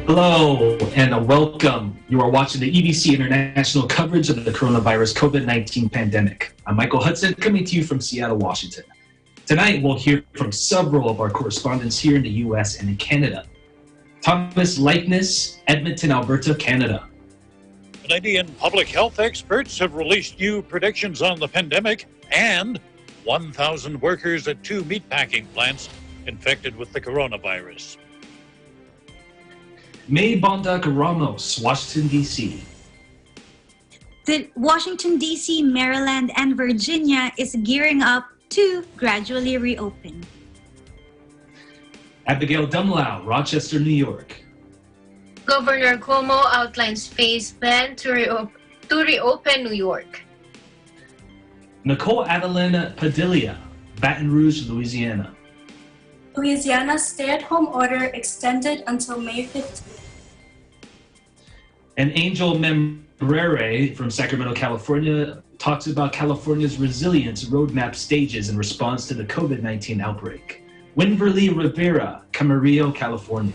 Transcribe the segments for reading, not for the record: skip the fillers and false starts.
Hello and welcome. You are watching the EBC International coverage of the coronavirus COVID-19 pandemic. I'm Michael Hudson, coming to you from Seattle, Washington. Tonight, we'll hear from several of our correspondents here in the U.S. and in Canada. Thomas Likeness, Edmonton, Alberta, Canada. Canadian public health experts have released new predictions on the pandemic, and 1,000 workers at 2 meatpacking plants infected with the coronavirus. May Bondak Ramos, Washington, D.C. The Washington, D.C., Maryland, and Virginia is gearing up to gradually reopen. Abigail Dumlau, Rochester, New York. Governor Cuomo outlines phase plan to reopen New York. Nicole Adeline Padilla, Baton Rouge, Louisiana. Louisiana's stay-at-home order extended until May 15th. And Angel Membrere from Sacramento, California, talks about California's resilience roadmap stages in response to the COVID-19 outbreak. Winverly Rivera, Camarillo, California.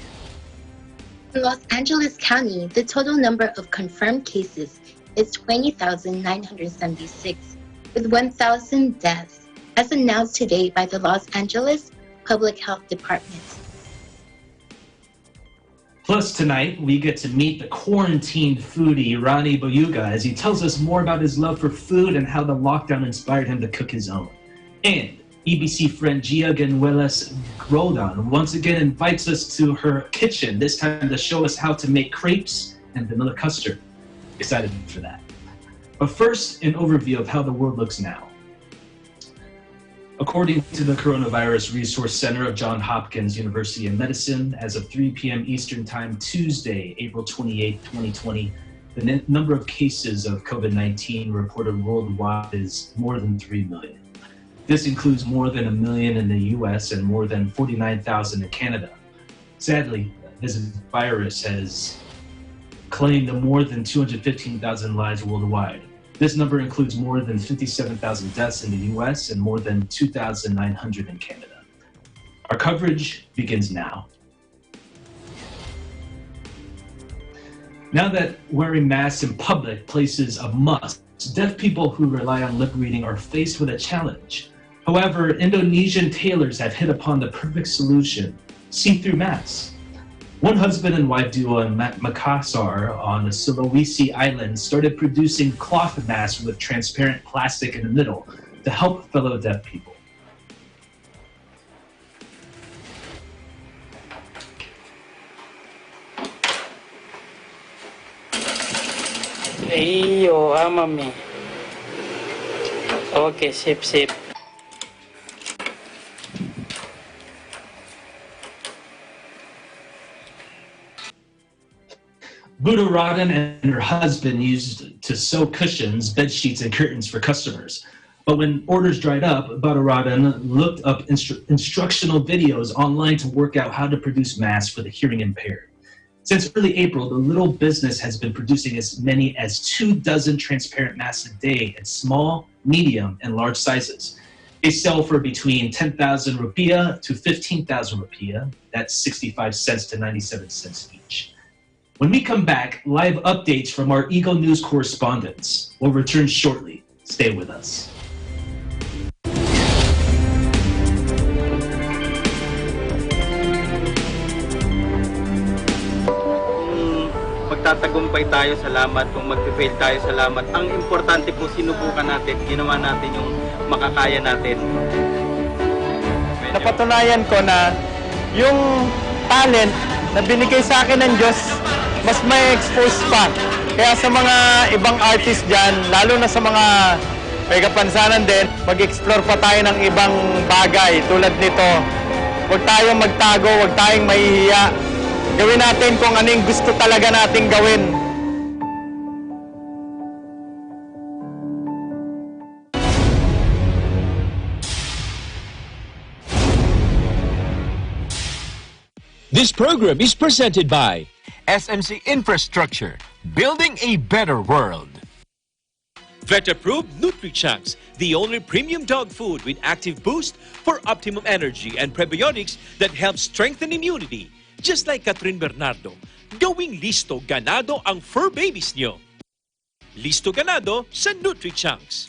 In Los Angeles County, the total number of confirmed cases is 20,976, with 1,000 deaths, as announced today by the Los Angeles Public Health Department. Plus tonight, we get to meet the quarantined foodie Rani Boyuga as he tells us more about his love for food and how the lockdown inspired him to cook his own. And EBC friend Gia Ganuelas Roldan once again invites us to her kitchen, this time to show us how to make crepes and vanilla custard. Excited for that. But first, an overview of how the world looks now. According to the Coronavirus Resource Center of Johns Hopkins University of Medicine, as of 3 p.m. Eastern Time, Tuesday, April 28, 2020, the number of cases of COVID-19 reported worldwide is more than 3 million. This includes more than 1 million in the US and more than 49,000 in Canada. Sadly, this virus has claimed more than 215,000 lives worldwide. This number includes more than 57,000 deaths in the US and more than 2,900 in Canada. Our coverage begins now. Now that wearing masks in public places a must, deaf people who rely on lip reading are faced with a challenge. However, Indonesian tailors have hit upon the perfect solution: see-through masks. One husband and wife duo in Makassar on the Sulawesi Islands started producing cloth masks with transparent plastic in the middle to help fellow deaf people. Iyo, mami. Okay, sip. Buddha Rodden and her husband used to sew cushions, bed sheets, and curtains for customers. But when orders dried up, Buddha Rodden looked up instructional videos online to work out how to produce masks for the hearing impaired. Since early April, the little business has been producing as many as 24 transparent masks a day in small, medium, and large sizes. They sell for between 10,000 rupiah to 15,000 rupiah. That's 65 cents to 97 cents each. When we come back, live updates from our Eagle News correspondents. We'll return shortly. Stay with us. Magtatagumpay tayo, salamat. Kung mag-fail tayo, salamat. Ang importante po, sinubukan natin, ginawa natin yung makakaya natin. Napatunayan ko na yung talent na binigay sa akin ng Diyos, mas may expose pa. Kaya sa mga ibang artist dyan, lalo na sa mga may kapansanan din, mag-explore pa tayo ng ibang bagay tulad nito. Huwag tayong magtago, huwag tayong mahihiya. Gawin natin kung ano yung gusto talaga nating gawin. This program is presented by SMC Infrastructure, building a better world. Vet-approved NutriChunks, the only premium dog food with active boost for optimum energy and prebiotics that help strengthen immunity. Just like Catherine Bernardo, gawing listo ganado ang fur babies nyo. Listo ganado sa NutriChunks.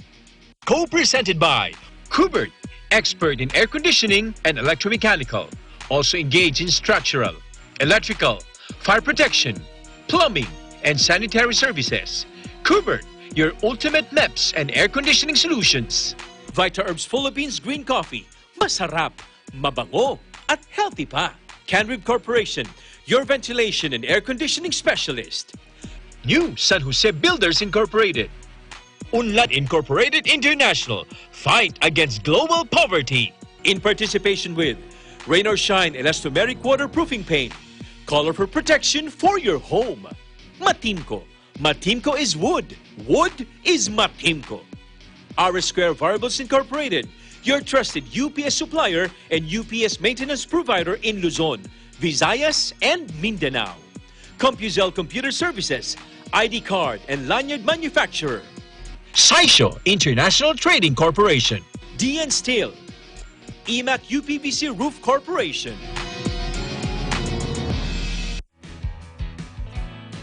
Co-presented by Kubert, expert in air conditioning and electromechanical. Also engaged in structural, electrical, fire protection, plumbing, and sanitary services. Kubert, your ultimate MEPS and air conditioning solutions. Vita Herbs Philippines Green Coffee. Masarap, mabango, at healthy pa. Canrib Corporation, your ventilation and air conditioning specialist. New San Jose Builders Incorporated. Unlad Incorporated International. Fight against global poverty. In participation with Rain or Shine Elastomeric Waterproofing Paint. Colorful protection for your home. Matimco. Matimco is wood. Wood is Matimco. R Square Variables Incorporated, your trusted UPS supplier and UPS maintenance provider in Luzon, Visayas, and Mindanao. CompuZell Computer Services, ID card and lanyard manufacturer. Saisho International Trading Corporation. DN Steel. EMAC UPVC Roof Corporation.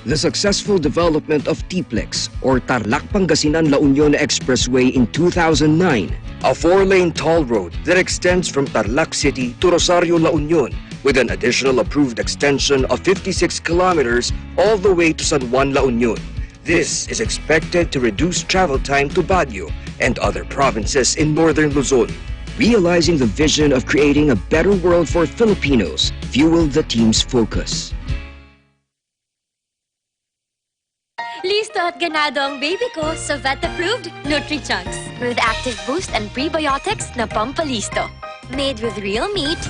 The successful development of TPLEX, or Tarlac-Pangasinan-La Union Expressway in 2009, a 4-lane toll road that extends from Tarlac City to Rosario, La Union, with an additional approved extension of 56 kilometers all the way to San Juan, La Union. This is expected to reduce travel time to Baguio and other provinces in northern Luzon. Realizing the vision of creating a better world for Filipinos fueled the team's focus. Listo at ganado ang baby ko sa vet-approved NutriChunks with active boost and prebiotics na pampalisto. Made with real meat,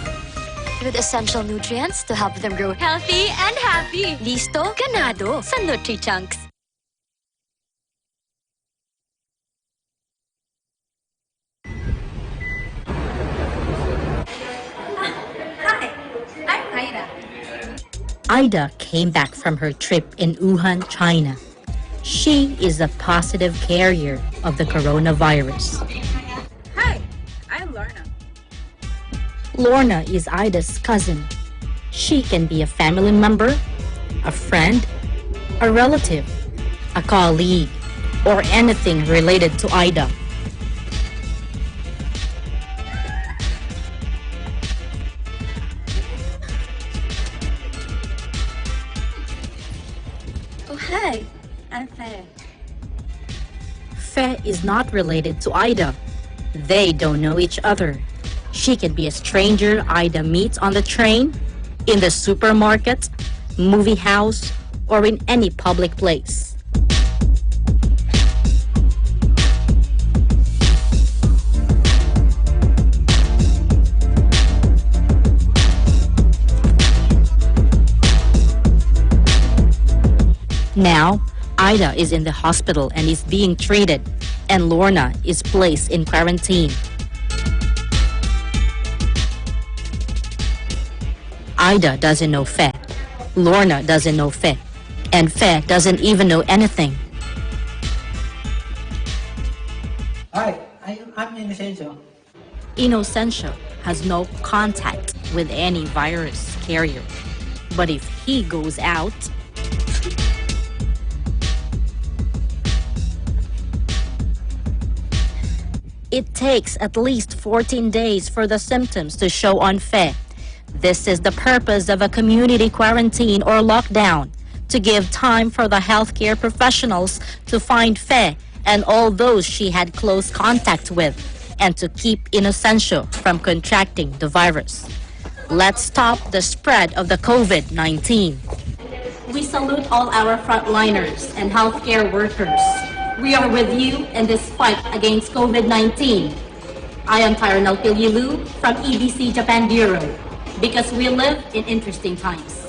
with essential nutrients to help them grow healthy and happy. Listo, ganado sa NutriChunks. Hi, I'm Ida. Ida came back from her trip in Wuhan, China. She is a positive carrier of the coronavirus. Hi, I'm Lorna. Lorna is Ida's cousin. She can be a family member, a friend, a relative, a colleague, or anything related to Ida. Oh, hi, I'm Faye. Fe is not related to Ida. They don't know each other. She can be a stranger Ida meets on the train, in the supermarket, movie house, or in any public place. Now, Ida is in the hospital and is being treated, and Lorna is placed in quarantine. Ida doesn't know Fe. Lorna doesn't know Fe. And Fe doesn't even know anything. Hi, I'm Inocencio. Inocencio has no contact with any virus carrier. But if he goes out, it takes at least 14 days for the symptoms to show on Fe. This is the purpose of a community quarantine or lockdown, to give time for the healthcare professionals to find Fe and all those she had close contact with, and to keep Inocencio from contracting the virus. Let's stop the spread of the COVID-19. We salute all our frontliners and healthcare workers. We are with you in this fight against COVID-19. I am Tyronel Pililu from EDC Japan Bureau, because we live in interesting times.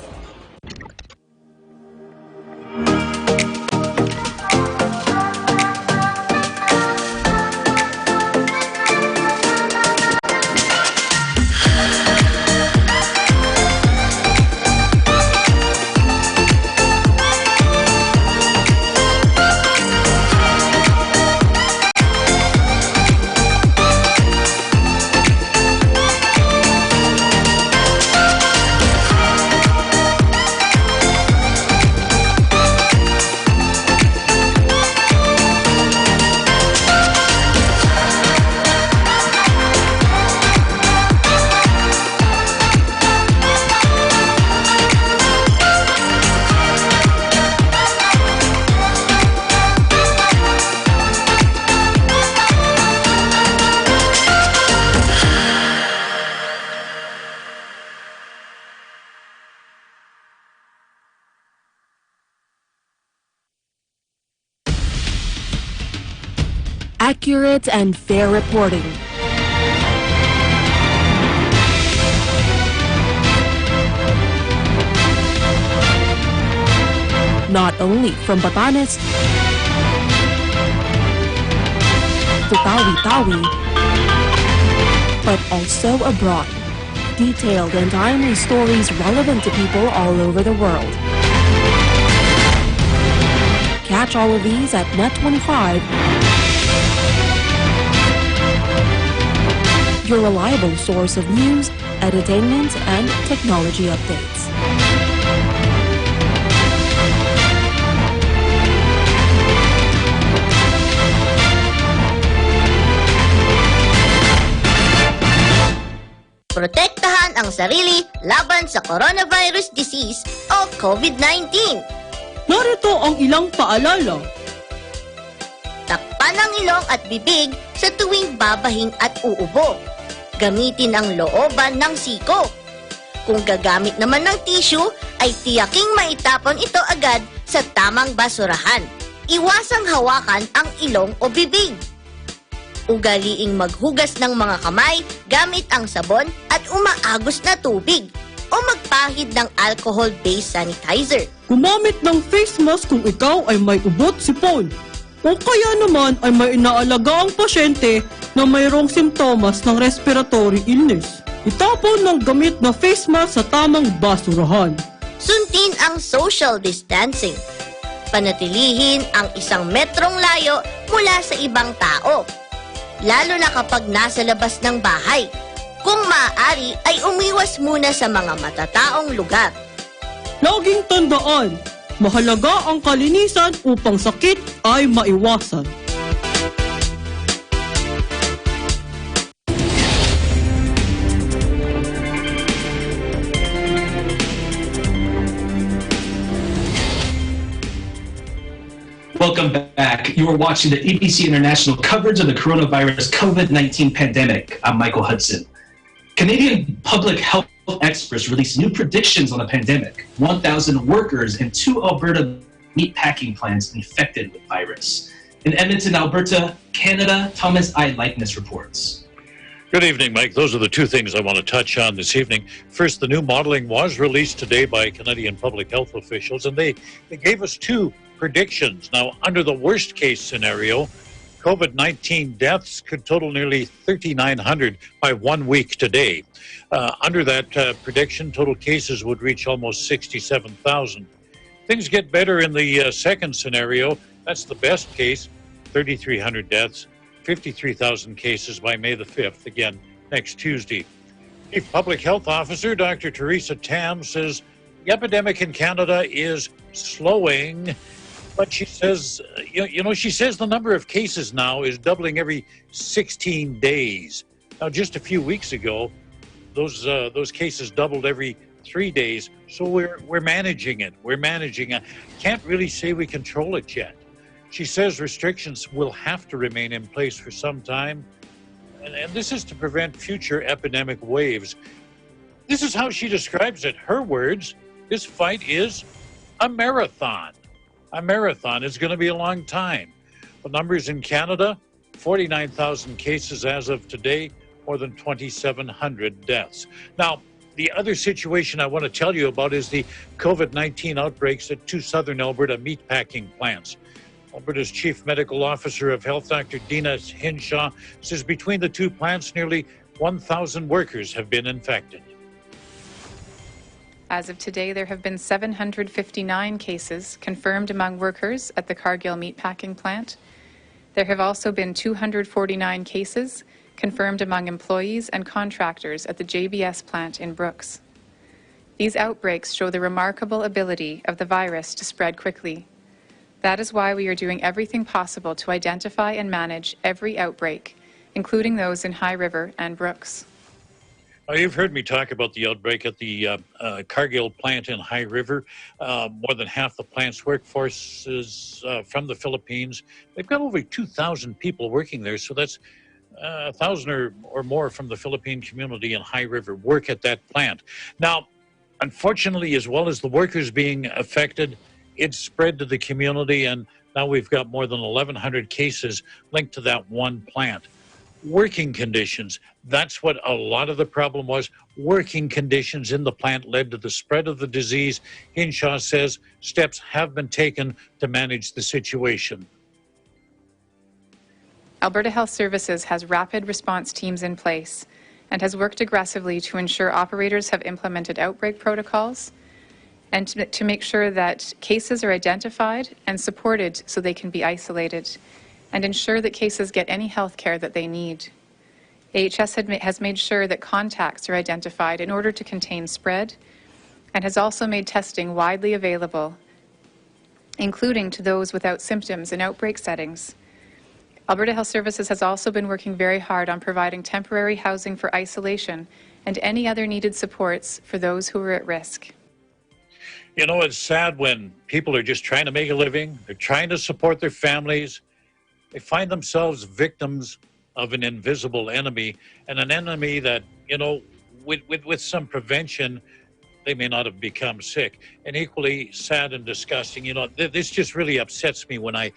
accurate and fair reporting. Not only from Batanes to Tawi-Tawi, but also abroad. Detailed and timely stories relevant to people all over the world. Catch all of these at Net25, your reliable source of news, entertainment, and technology updates. Protektahan ang sarili laban sa coronavirus disease o COVID-19. Narito ang ilang paalala. Takpan ang ilong at bibig sa tuwing babahing at uubo. Gamitin ang looban ng siko. Kung gagamit naman ng tissue, ay tiyaking maitapon ito agad sa tamang basurahan. Iwasang hawakan ang ilong o bibig. Ugaliing maghugas ng mga kamay gamit ang sabon at umaagos na tubig o magpahid ng alcohol-based sanitizer. Gumamit ng face mask kung ikaw ay may ubot sipon. O kaya naman ay may inaalaga ang pasyente na mayroong simptomas ng respiratory illness. Itapon ng gamit na face mask sa tamang basurahan. Sundin ang social distancing. Panatilihin ang 1 metrong layo mula sa ibang tao. Lalo na kapag nasa labas ng bahay. Kung maaari ay umiwas muna sa mga matataong lugar. Laging tandaan, mahalaga ang kalinisan upang sakit ay maiwasan. Welcome back. You are watching the ABC International coverage of the coronavirus COVID-19 pandemic. I'm Michael Hudson. Canadian public health experts released new predictions on the pandemic. 1,000 workers in 2 Alberta meatpacking plants infected with virus. In Edmonton, Alberta, Canada, Thomas I. Likeness reports. Good evening, Mike. Those are the 2 things I want to touch on this evening. First, the new modeling was released today by Canadian public health officials, and they gave us 2 predictions. Now, under the worst case scenario, COVID-19 deaths could total nearly 3,900 by 1 week today. Under that prediction, total cases would reach almost 67,000. Things get better in the second scenario. That's the best case, 3,300 deaths, 53,000 cases by May the 5th, again, next Tuesday. Chief Public Health Officer Dr. Teresa Tam says the epidemic in Canada is slowing. But she says, she says the number of cases now is doubling every 16 days. Now, just a few weeks ago, those cases doubled every 3 days. So we're managing it. We're managing it. Can't really say we control it yet. She says restrictions will have to remain in place for some time. And this is to prevent future epidemic waves. This is how she describes it. Her words, this fight is a marathon. A marathon is going to be a long time. The numbers in Canada, 49,000 cases as of today, more than 2,700 deaths. Now, the other situation I want to tell you about is the COVID-19 outbreaks at 2 southern Alberta meatpacking plants. Alberta's Chief Medical Officer of Health, Dr. Dina Hinshaw, says between the 2 plants, nearly 1,000 workers have been infected. As of today, there have been 759 cases confirmed among workers at the Cargill meatpacking plant. There have also been 249 cases confirmed among employees and contractors at the JBS plant in Brooks. These outbreaks show the remarkable ability of the virus to spread quickly. That is why we are doing everything possible to identify and manage every outbreak, including those in High River and Brooks. You've heard me talk about the outbreak at the Cargill plant in High River. More than half the plant's workforce is from the Philippines. They've got over 2,000 people working there, so that's 1,000 or more from the Philippine community in High River work at that plant. Now, unfortunately, as well as the workers being affected, it spread to the community, and Now we've got more than 1,100 cases linked to that one plant. Working conditions, that's what a lot of the problem was. Working conditions in the plant led to the spread of the disease. Hinshaw says steps have been taken to manage the situation. Alberta Health Services has rapid response teams in place and has worked aggressively to ensure operators have implemented outbreak protocols and to make sure that cases are identified and supported so they can be isolated, and ensure that cases get any health care that they need. AHS has made sure that contacts are identified in order to contain spread, and has also made testing widely available, including to those without symptoms in outbreak settings. Alberta Health Services has also been working very hard on providing temporary housing for isolation and any other needed supports for those who are at risk. You know, it's sad when people are just trying to make a living, they're trying to support their families, they find themselves victims of an invisible enemy, and an enemy that, you know, with some prevention, they may not have become sick. And equally sad and disgusting, you know, this just really upsets me when I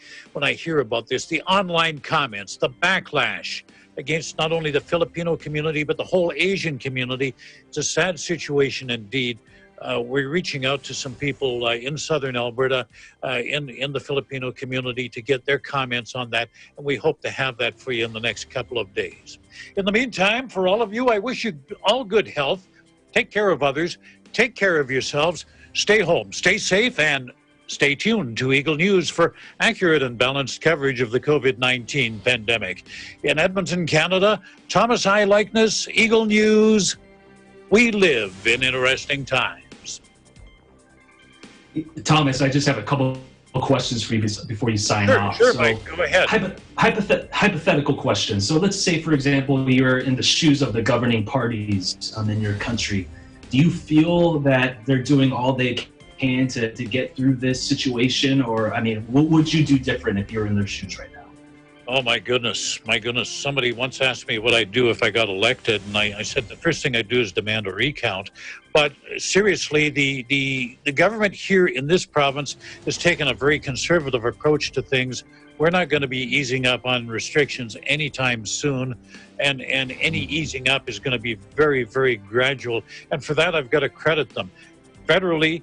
hear about this. The online comments, the backlash against not only the Filipino community, but the whole Asian community. It's a sad situation indeed. We're reaching out to some people in southern Alberta, in the Filipino community, to get their comments on that, and we hope to have that for you in the next couple of days. In the meantime, for all of you, I wish you all good health. Take care of others. Take care of yourselves. Stay home, stay safe, and stay tuned to Eagle News for accurate and balanced coverage of the COVID-19 pandemic. In Edmonton, Canada, Thomas I. Likeness, Eagle News. We live in interesting times. Thomas, I just have a couple of questions for you before you sign off. Sure, Mike, go ahead. Hypothetical question. So let's say, for example, you're in the shoes of the governing parties in your country. Do you feel that they're doing all they can to get through this situation? Or, I mean, what would you do different if you're in their shoes right now? Oh, my goodness. Somebody once asked me what I'd do if I got elected, and I said the first thing I'd do is demand a recount. But seriously, the government here in this province has taken a very conservative approach to things. We're not going to be easing up on restrictions anytime soon, and any easing up is going to be very, very gradual. And for that, I've got to credit them. Federally,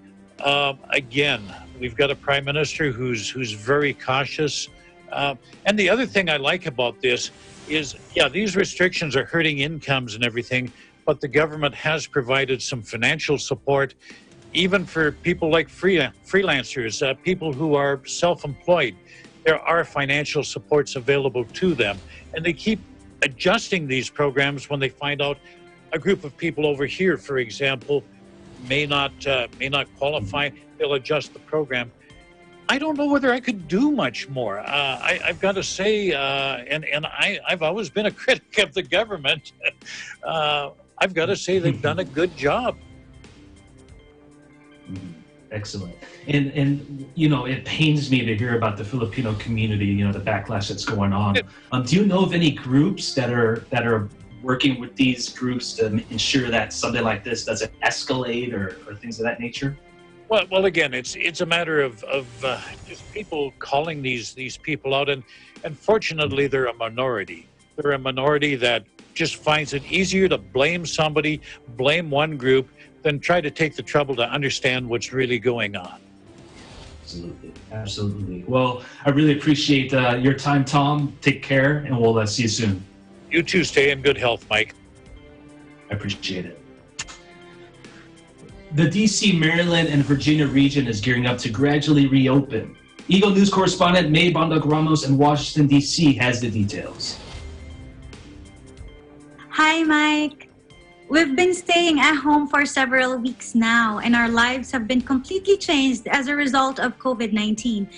again, we've got a prime minister who's very cautious. And the other thing I like about this is, yeah, these restrictions are hurting incomes and everything, but the government has provided some financial support, even for people like freelancers, people who are self-employed. There are financial supports available to them, and they keep adjusting these programs when they find out a group of people over here, for example, may not qualify. They'll adjust the program. I don't know whether I could do much more. I've got to say, and I've always been a critic of the government. I've got to say they've done a good job. Excellent. And you know, it pains me to hear about the Filipino community, you know, the backlash that's going on. Do you know of any groups that are working with these groups to ensure that something like this doesn't escalate or things of that nature? Well, again, it's a matter of just people calling these people out, and fortunately, they're a minority. They're a minority that just finds it easier to blame somebody, blame one group, than try to take the trouble to understand what's really going on. Absolutely, absolutely. Well, I really appreciate your time, Tom. Take care, and we'll see you soon. You too. Stay in good health, Mike. I appreciate it. The DC, Maryland, and Virginia region is gearing up to gradually reopen. Eagle News correspondent May Bondag-Ramos in Washington, D.C. has the details. Hi, Mike. We've been staying at home for several weeks now, and our lives have been completely changed as a result of COVID-19.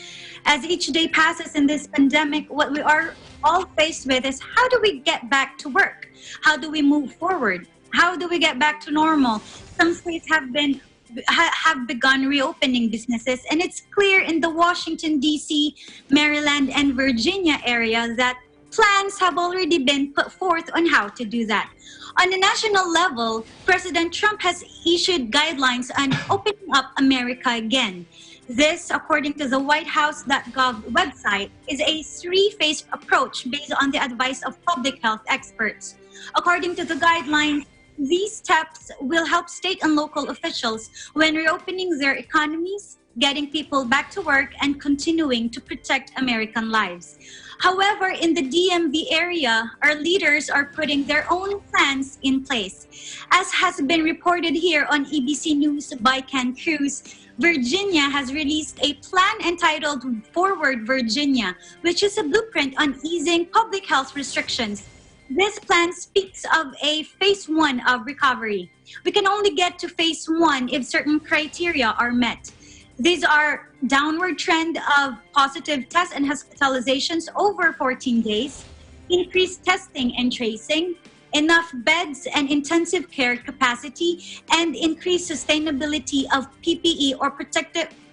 As each day passes in this pandemic, what we are all faced with is, how do we get back to work? How do we move forward? How do we get back to normal? Some states have begun reopening businesses, and it's clear in the Washington, D.C., Maryland, and Virginia areas that plans have already been put forth on how to do that. On a national level, President Trump has issued guidelines on opening up America again. This, according to the whitehouse.gov website, is a three-phase approach based on the advice of public health experts. According to the guidelines, these steps will help state and local officials when reopening their economies, getting people back to work, and continuing to protect American lives. However, in the DMV area, our leaders are putting their own plans in place. As has been reported here on EBC News by Ken Cruz, Virginia has released a plan entitled Forward Virginia, which is a blueprint on easing public health restrictions. This plan speaks of a phase 1 of recovery. We can only get to phase 1 if certain criteria are met. These are downward trend of positive tests and hospitalizations over 14 days, increased testing and tracing, enough beds and intensive care capacity, and increased sustainability of PPE or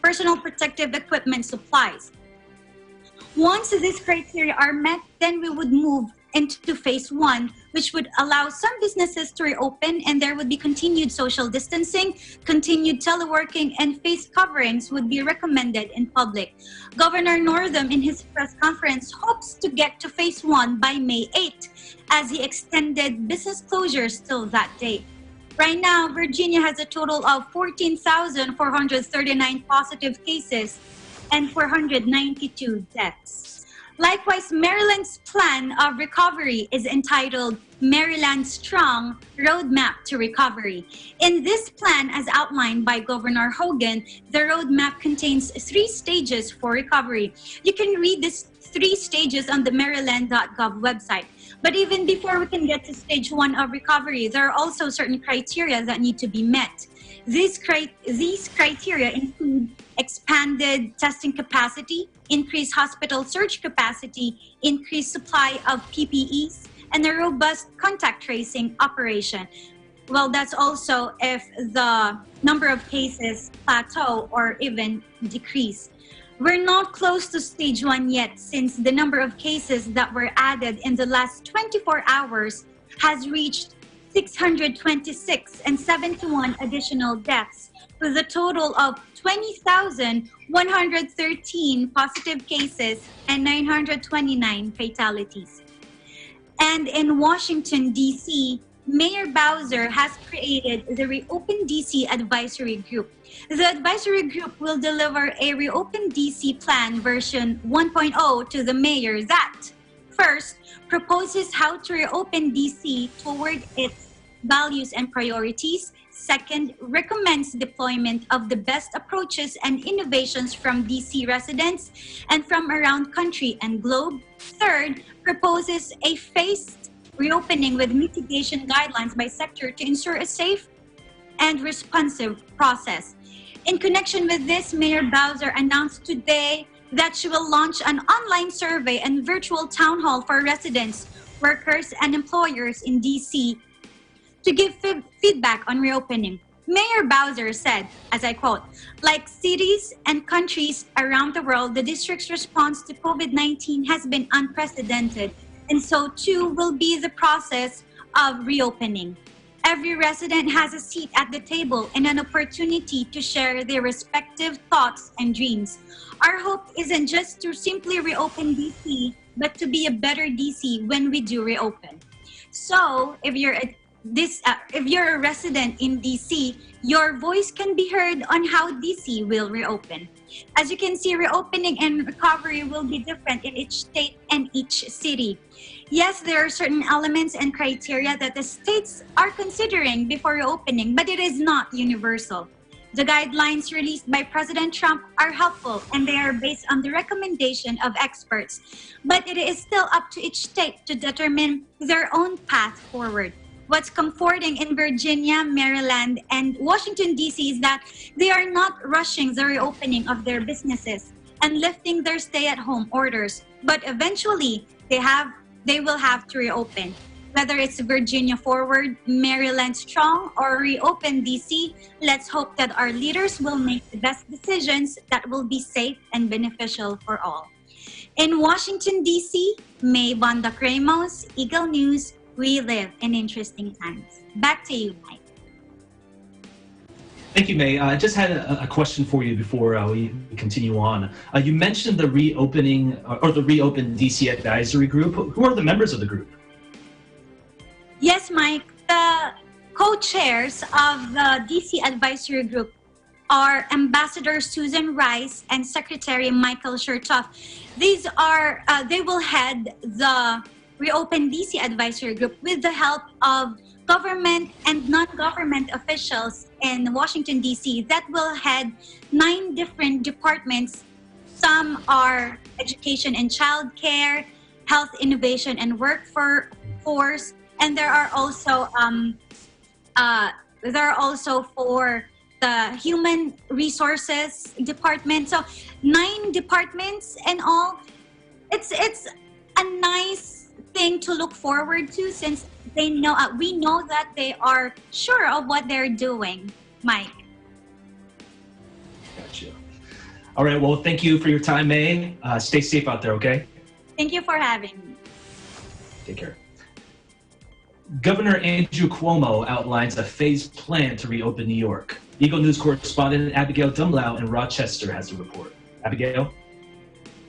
personal protective equipment supplies. Once these criteria are met, then we would move into phase 1, which would allow some businesses to reopen, and there would be continued social distancing, continued teleworking, and face coverings would be recommended in public. Governor Northam, in his press conference, hopes to get to phase 1 by May 8, as he extended business closures till that date. Right now, Virginia has a total of 14,439 positive cases and 492 deaths. Likewise, Maryland's plan of recovery is entitled Maryland Strong Roadmap to Recovery. In this plan, as outlined by Governor Hogan, the roadmap contains 3 stages for recovery. You can read these 3 stages on the Maryland.gov website. But even before we can get to stage 1 of recovery, there are also certain criteria that need to be met. These criteria include expanded testing capacity, increased hospital surge capacity, increased supply of PPEs, and a robust contact tracing operation. Well, that's also if the number of cases plateau or even decrease. We're not close to stage 1 yet, since the number of cases that were added in the last 24 hours has reached 626 and 71 additional deaths, with a total of 20,113 positive cases and 929 fatalities. And in Washington, D.C., Mayor Bowser has created the Reopen DC Advisory Group. The advisory group will deliver a Reopen DC Plan version 1.0 to the mayor that, first, proposes how to reopen DC toward its values and priorities. Second, recommends deployment of the best approaches and innovations from DC residents and from around country and globe. Third, proposes a phased reopening with mitigation guidelines by sector to ensure a safe and responsive process. In connection with this, Mayor Bowser announced today that she will launch an online survey and virtual town hall for residents, workers, and employers in DC to give feedback on reopening. Mayor Bowser said, as I quote, "Like cities and countries around the world, the district's response to COVID-19 has been unprecedented, and so too will be the process of reopening. Every resident has a seat at the table and an opportunity to share their respective thoughts and dreams. Our hope isn't just to simply reopen DC, but to be a better DC when we do reopen." So if you're a resident in DC, your voice can be heard on how DC will reopen. As you can see, reopening and recovery will be different in each state and each city. Yes, there are certain elements and criteria that the states are considering before reopening, but it is not universal. The guidelines released by President Trump are helpful, and they are based on the recommendation of experts. But it is still up to each state to determine their own path forward. What's comforting in Virginia, Maryland, and Washington, D.C. is that they are not rushing the reopening of their businesses and lifting their stay-at-home orders. But eventually, they will have to reopen. Whether it's Virginia Forward, Maryland Strong, or Reopen D.C., let's hope that our leaders will make the best decisions that will be safe and beneficial for all. In Washington, D.C., May Banda Cremos, Eagle News. We live in interesting times. Back to you, Mike. Thank you, May. I just had a question for you before we continue on. You mentioned the reopening or the reopened DC advisory group. Who are the members of the group? Yes, Mike. The co-chairs of the DC advisory group are Ambassador Susan Rice and Secretary Michael Chertoff. These are they will head the reopened DC advisory group with the help of government and non-government officials in Washington, D.C. that will head 9 different departments. Some are education and childcare, health, innovation, and workforce, and there are also for the human resources department. So 9 departments and all. It's a nice thing to look forward to since they know we know that they are sure of what they're doing, Mike. Gotcha. All right. Well, thank you for your time, May. Stay safe out there, okay? Thank you for having me. Take care. Governor Andrew Cuomo outlines a phased plan to reopen New York. Eagle News correspondent Abigail Dumlau in Rochester has the report. Abigail?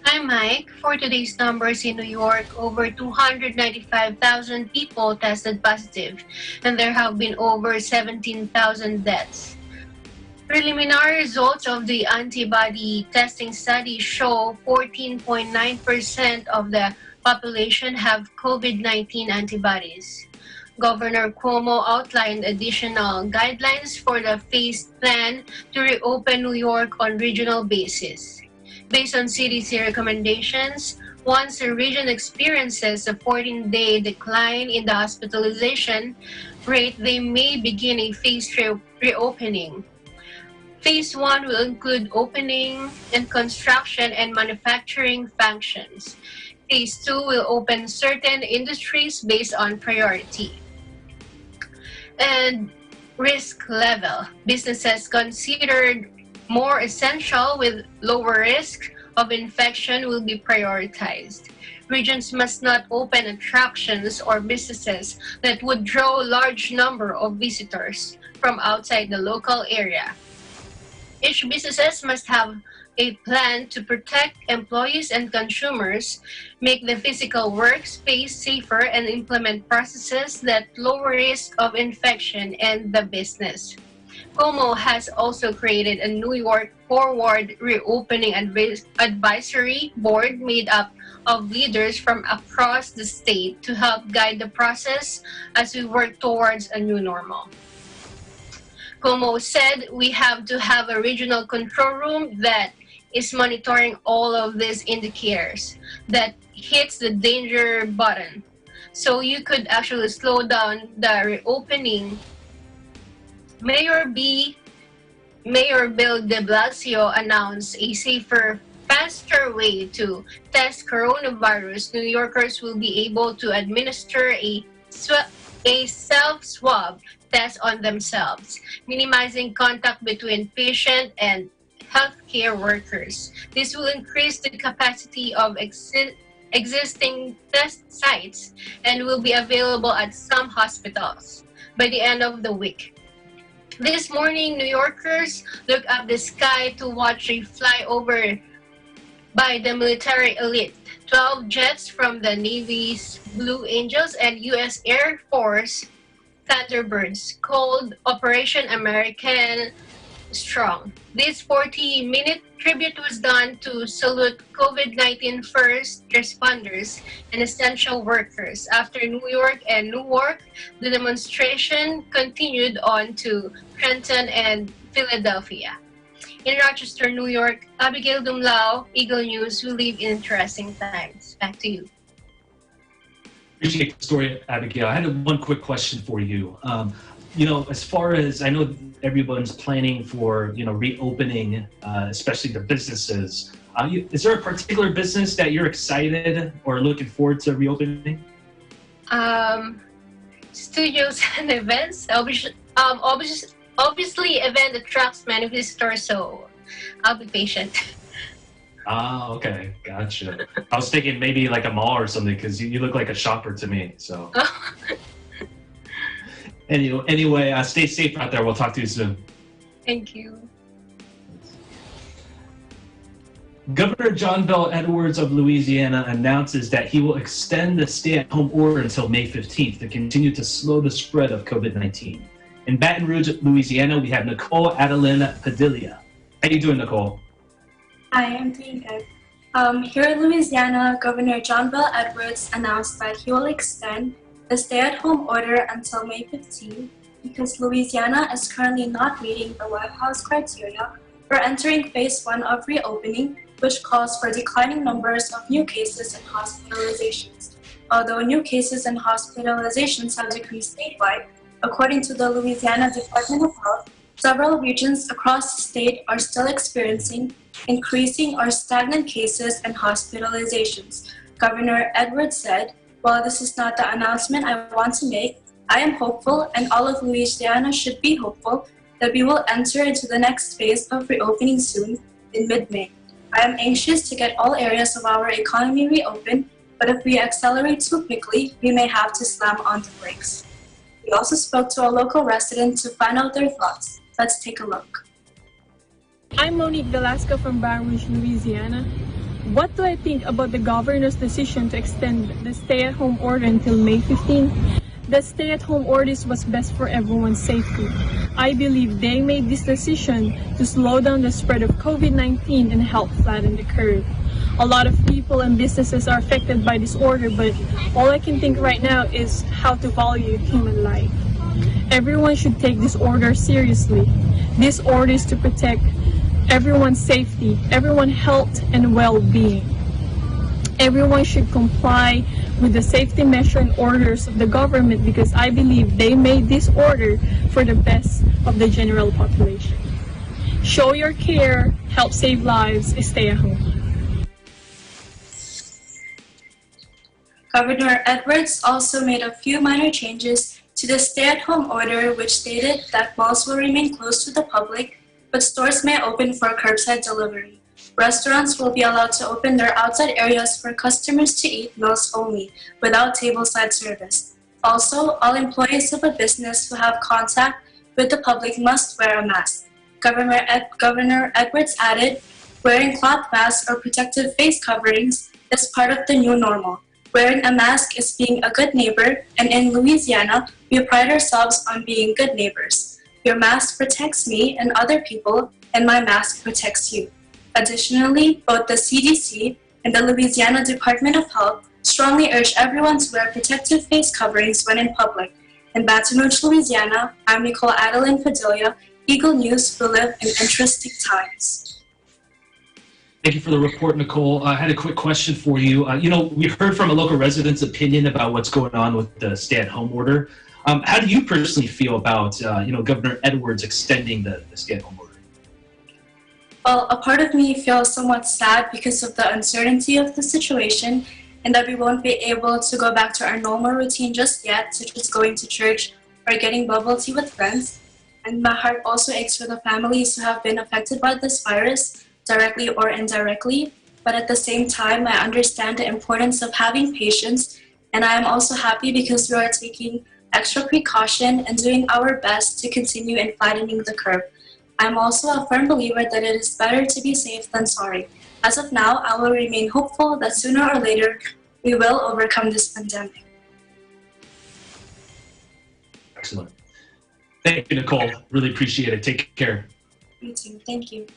Hi, Mike. For today's numbers in New York, over 295,000 people tested positive, and there have been over 17,000 deaths. Preliminary results of the antibody testing study show 14.9% of the population have COVID-19 antibodies. Governor Cuomo outlined additional guidelines for the phased plan to reopen New York on regional basis. Based on CDC recommendations, once the region experiences a 14-day decline in the hospitalization rate, they may begin a phased reopening. Phase 1 will include opening and construction and manufacturing functions. Phase 2 will open certain industries based on priority and risk level. Businesses considered more essential with lower risk of infection will be prioritized. Regions must not open attractions or businesses that would draw a large number of visitors from outside the local area. Each businesses must have a plan to protect employees and consumers, make the physical workspace safer, and implement processes that lower risk of infection in the business. Cuomo has also created a New York Forward Reopening Advisory Board made up of leaders from across the state to help guide the process as we work towards a new normal. Cuomo said we have to have a regional control room that is monitoring all of these indicators that hits the danger button. So you could actually slow down the reopening. Mayor Bill de Blasio announced a safer, faster way to test coronavirus. New Yorkers will be able to administer a self-swab test on themselves, minimizing contact between patient and healthcare workers. This will increase the capacity of existing test sites and will be available at some hospitals by the end of the week. This morning, New Yorkers looked up the sky to watch a flyover by the military elite. 12 jets from the Navy's Blue Angels and U.S. Air Force Thunderbirds called Operation American Strong. This 40-minute tribute was done to salute COVID-19 first responders and essential workers. After New York and Newark, the demonstration continued on to Trenton and Philadelphia. In Rochester, New York, Abigail Dumlau, Eagle News. We live in interesting times. Back to you. Appreciate the story, Abigail. I had one quick question for you. As far as I know, everyone's planning for, reopening, especially the businesses. Is there a particular business that you're excited or looking forward to reopening? Studios and events. Obviously, event attracts many visitors, so I'll be patient. Okay. Gotcha. I was thinking maybe like a mall or something because you look like a shopper to me. So. Anyway, stay safe out there. We'll talk to you soon. Thank you. Governor John Bel Edwards of Louisiana announces that he will extend the stay-at-home order until May 15th to continue to slow the spread of COVID-19. In Baton Rouge, Louisiana, we have Nicole Adeline Padilla. How you doing, Nicole? Hi, I'm doing good. Here in Louisiana, Governor John Bel Edwards announced that he will extend the stay-at-home order until May 15 because Louisiana is currently not meeting the White House criteria for entering phase 1 of reopening, which calls for declining numbers of new cases and hospitalizations. Although new cases and hospitalizations have decreased statewide, according to the Louisiana Department of Health, several regions across the state are still experiencing increasing or stagnant cases and hospitalizations. Governor Edwards said, "While this is not the announcement I want to make, I am hopeful, and all of Louisiana should be hopeful, that we will enter into the next phase of reopening soon in mid-May. I am anxious to get all areas of our economy reopened, but if we accelerate too quickly, we may have to slam on the brakes." We also spoke to a local resident to find out their thoughts. Let's take a look. I'm Monique Velasco from Baton Rouge, Louisiana. What do I think about the governor's decision to extend the stay-at-home order until May 15? The stay-at-home orders was best for everyone's safety. I believe they made this decision to slow down the spread of COVID-19 and help flatten the curve. A lot of people and businesses are affected by this order, but all I can think right now is how to value human life. Everyone should take this order seriously. This order is to protect everyone's safety, everyone's health and well-being. Everyone should comply with the safety measure and orders of the government because I believe they made this order for the best of the general population. Show your care, help save lives, stay at home. Governor Edwards also made a few minor changes to the stay-at-home order, which stated that malls will remain closed to the public, but stores may open for curbside delivery. Restaurants will be allowed to open their outside areas for customers to eat meals only, without tableside service. Also, all employees of a business who have contact with the public must wear a mask. Governor Edwards added, "Wearing cloth masks or protective face coverings is part of the new normal. Wearing a mask is being a good neighbor, and in Louisiana, we pride ourselves on being good neighbors. Your mask protects me and other people, and my mask protects you." Additionally, both the CDC and the Louisiana Department of Health strongly urge everyone to wear protective face coverings when in public. In Baton Rouge, Louisiana, I'm Nicole Adeline Padilla, Eagle News. We live in interesting times. Thank you for the report, Nicole. I had a quick question for you. We've heard from a local resident's opinion about what's going on with the stay-at-home order. How do you personally feel about, Governor Edwards extending the stay-at-home order? Well, a part of me feels somewhat sad because of the uncertainty of the situation and that we won't be able to go back to our normal routine just yet, such as going to church or getting bubble tea with friends. And my heart also aches for the families who have been affected by this virus, directly or indirectly. But at the same time, I understand the importance of having patience, and I am also happy because we are taking extra precaution and doing our best to continue in flattening the curve. I'm also a firm believer that it is better to be safe than sorry. As of now, I will remain hopeful that sooner or later, we will overcome this pandemic. Excellent. Thank you, Nicole. Really appreciate it. Take care. You too. Thank you.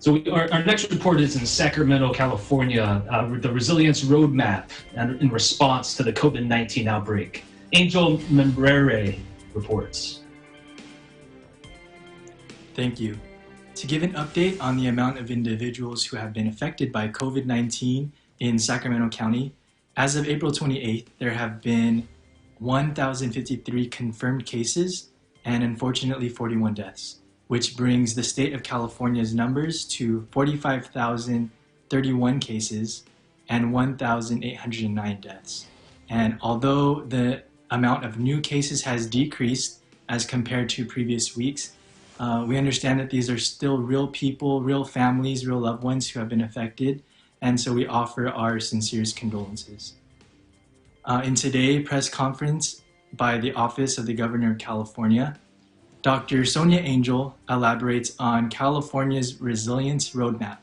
So our next report is in Sacramento, California, the Resilience Roadmap in response to the COVID-19 outbreak. Angel Membrere reports. Thank you. To give an update on the amount of individuals who have been affected by COVID-19 in Sacramento County, as of April 28th, there have been 1,053 confirmed cases and unfortunately 41 deaths, which brings the state of California's numbers to 45,031 cases and 1,809 deaths. And although the amount of new cases has decreased as compared to previous weeks, we understand that these are still real people, real families, real loved ones who have been affected, and so we offer our sincerest condolences. In today's press conference by the Office of the Governor of California, Dr. Sonia Angel elaborates on California's resilience roadmap,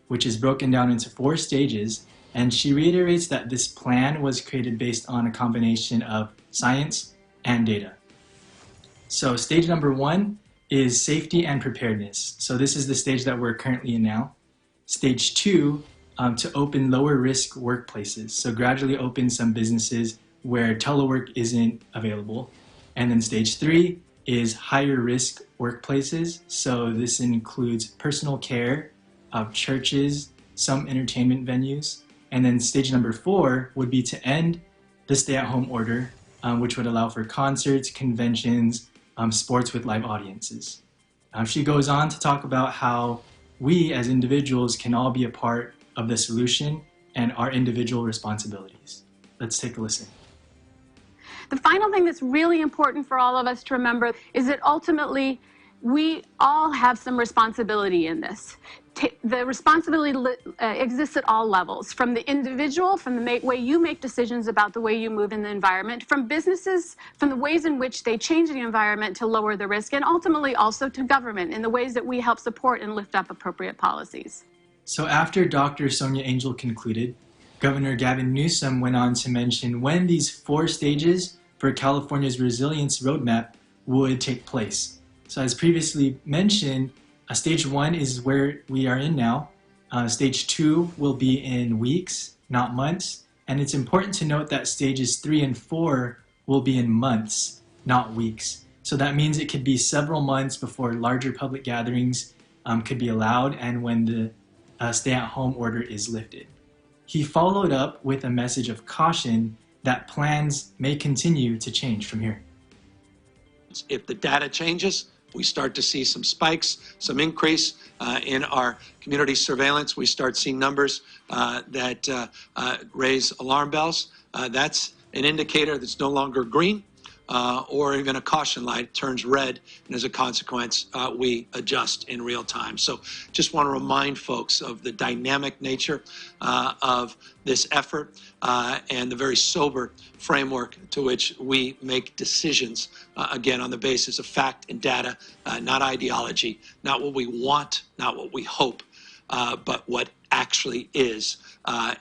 which is broken down into 4 stages, and she reiterates that this plan was created based on a combination of science and data. So stage number 1 is safety and preparedness. So this is the stage that we're currently in now. Stage 2, to open lower risk workplaces. So gradually open some businesses where telework isn't available. And then stage 3 is higher risk workplaces. So this includes personal care, churches, some entertainment venues. And then stage number 4 would be to end the stay-at-home order, which would allow for concerts, conventions, sports with live audiences. She goes on to talk about how we as individuals can all be a part of the solution and our individual responsibilities. Let's take a listen. The final thing that's really important for all of us to remember is that ultimately we all have some responsibility in this. The responsibility exists at all levels, from the individual, from the way you make decisions about the way you move in the environment, from businesses, from the ways in which they change the environment to lower the risk, and ultimately also to government in the ways that we help support and lift up appropriate policies. So after Dr. Sonia Angel concluded, Governor Gavin Newsom went on to mention when these 4 stages for California's resilience roadmap would take place. So as previously mentioned, stage 1 is where we are in now. Stage 2 will be in weeks, not months. And it's important to note that stages 3 and 4 will be in months, not weeks. So that means it could be several months before larger public gatherings could be allowed and when the stay-at-home order is lifted. He followed up with a message of caution that plans may continue to change from here. If the data changes, we start to see some spikes, some increase in our community surveillance. We start seeing numbers that raise alarm bells. That's an indicator that's no longer green or even a caution light turns red, and as a consequence, we adjust in real time. So just want to remind folks of the dynamic nature of this effort and the very sober framework to which we make decisions, again, on the basis of fact and data, not ideology, not what we want, not what we hope, but what actually is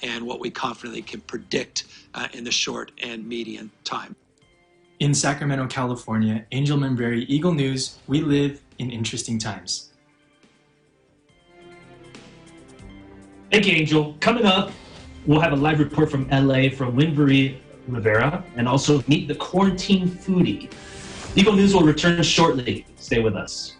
and what we confidently can predict in the short and medium time. In Sacramento, California, Angel Membreri, Eagle News, we live in interesting times. Thank you, Angel. Coming up, we'll have a live report from LA from Winbury Rivera and also meet the quarantine foodie. Eagle News will return shortly. Stay with us.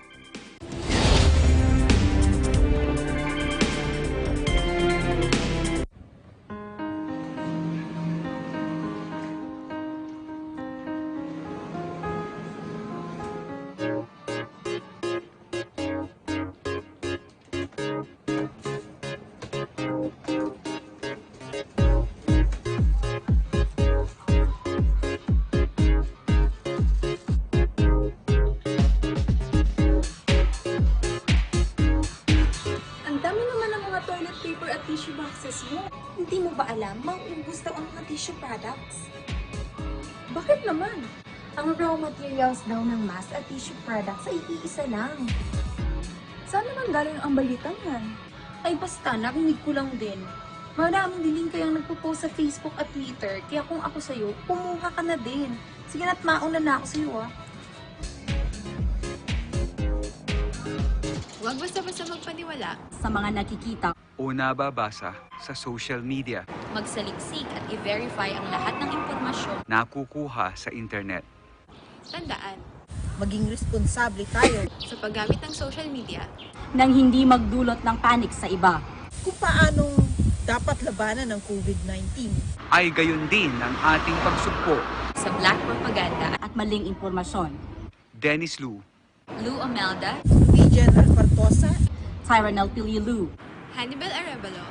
Hindi mo ba alam, mauubos daw ang mga tissue products? Bakit naman? Ang raw materials daw ng mask at tissue products ay iisa lang. Saan naman galing ang balitang yan? Ay basta, narinig ko lang din. Maraming diling kayang nagpo-post sa Facebook at Twitter, kaya kung ako sa'yo, kumuha ka na din. Sige na't mauna na ako sa'yo Huwag basta-basta magpaniwala sa mga nakikita o nababasa sa social media. Magsaliksik at i-verify ang lahat ng impormasyon Nakukuha sa internet. Tandaan, maging responsable tayo sa paggamit ng social media nang hindi magdulot ng panic sa iba. Kung paanong dapat labanan ng COVID-19. Ay gayon din ang ating pagsugpo sa black propaganda at maling impormasyon. Dennis Lu, Lou Omelda, General Partosa, Tyranel Pililu, Hannibal Arevalo,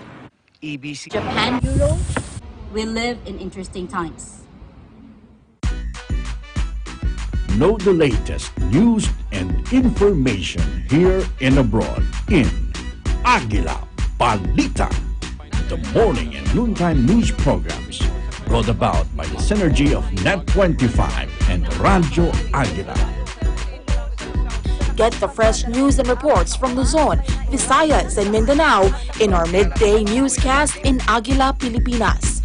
EBC Japan Bureau. We live in interesting times. Know the latest news and information here and abroad in Aguila Balita, the morning and noontime news programs brought about by the synergy of Net25 and Radyo Aguila. Get the fresh news and reports from Luzon, Visayas, and Mindanao in our midday newscast in Aguila, Pilipinas.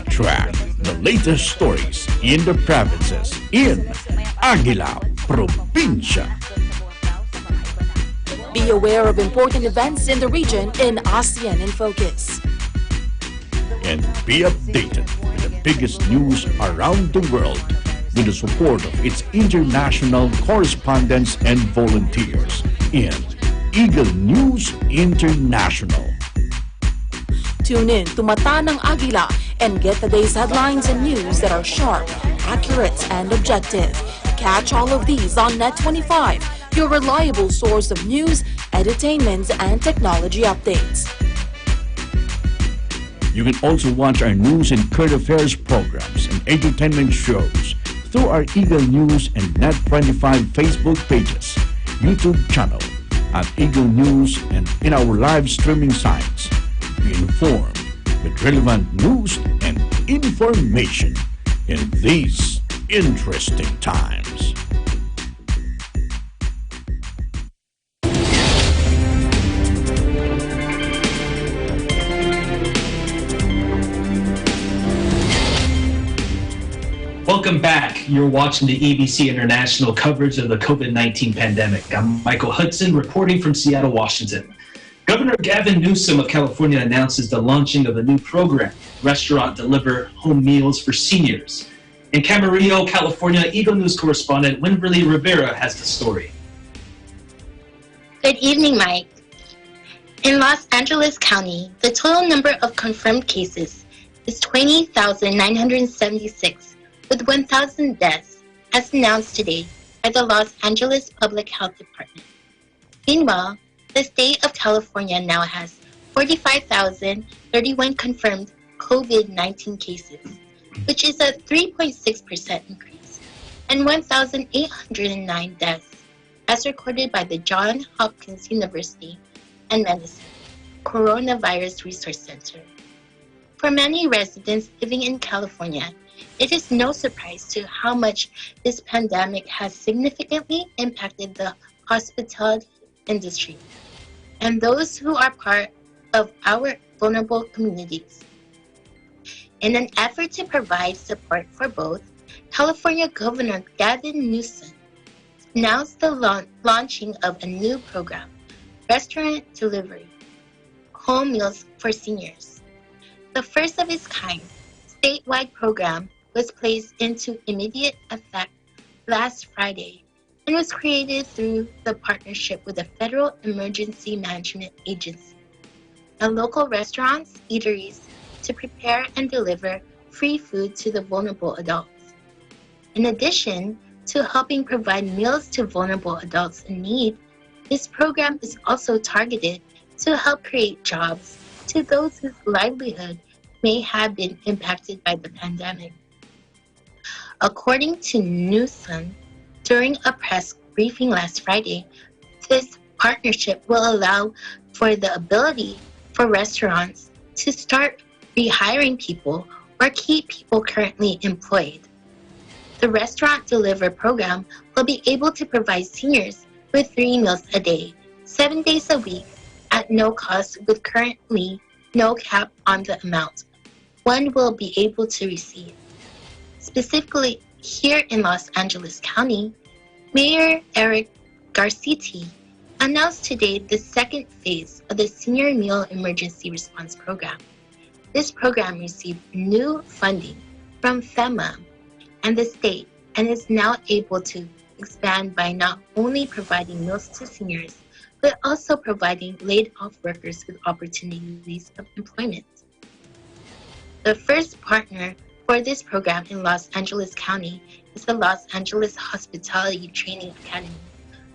Track the latest stories in the provinces in Aguila, Provincia. Be aware of important events in the region in ASEAN in Focus. And be updated with the biggest news around the world with the support of its international correspondents and volunteers in Eagle News International. Tune in to Mata ng Aguila and get the day's headlines and news that are sharp, accurate, and objective. Catch all of these on Net25, your reliable source of news, entertainment, and technology updates. You can also watch our news and current affairs programs and entertainment shows through our Eagle News and Net25 Facebook pages, YouTube channel, at Eagle News, and in our live streaming sites. Be informed with relevant news and information in these interesting times. Welcome back. You're watching the EBC International coverage of the COVID-19 pandemic. I'm Michael Hudson reporting from Seattle, Washington. Governor Gavin Newsom of California announces the launching of a new program, Restaurant Deliver Home Meals for Seniors. In Camarillo, California, Eagle News correspondent Wimberly Rivera has the story. Good evening, Mike. In Los Angeles County, the total number of confirmed cases is 20,976. with 1,000 deaths, as announced today by the Los Angeles Public Health Department. Meanwhile, the state of California now has 45,031 confirmed COVID-19 cases, which is a 3.6% increase, and 1,809 deaths, as recorded by the Johns Hopkins University and Medicine Coronavirus Resource Center. For many residents living in California, it is no surprise to how much this pandemic has significantly impacted the hospitality industry and those who are part of our vulnerable communities. In an effort to provide support for both, California Governor Gavin Newsom announced the launching of a new program, Restaurant Delivery Home Meals for Seniors. The first of its kind statewide program was placed into immediate effect last Friday and was created through the partnership with the Federal Emergency Management Agency and local restaurants, eateries to prepare and deliver free food to the vulnerable adults. In addition to helping provide meals to vulnerable adults in need, this program is also targeted to help create jobs to those whose livelihood may have been impacted by the pandemic. According to Newsom, during a press briefing last Friday, this partnership will allow for the ability for restaurants to start rehiring people or keep people currently employed. The Restaurant Deliver program will be able to provide seniors with 3 meals a day, 7 days a week, at no cost, with currently no cap on the amount one will be able to receive. Specifically, here in Los Angeles County, Mayor Eric Garcetti announced today the second phase of the Senior Meal Emergency Response Program. This program received new funding from FEMA and the state and is now able to expand by not only providing meals to seniors, but also providing laid-off workers with opportunities of employment. The first partner for this program in Los Angeles County is the Los Angeles Hospitality Training Academy,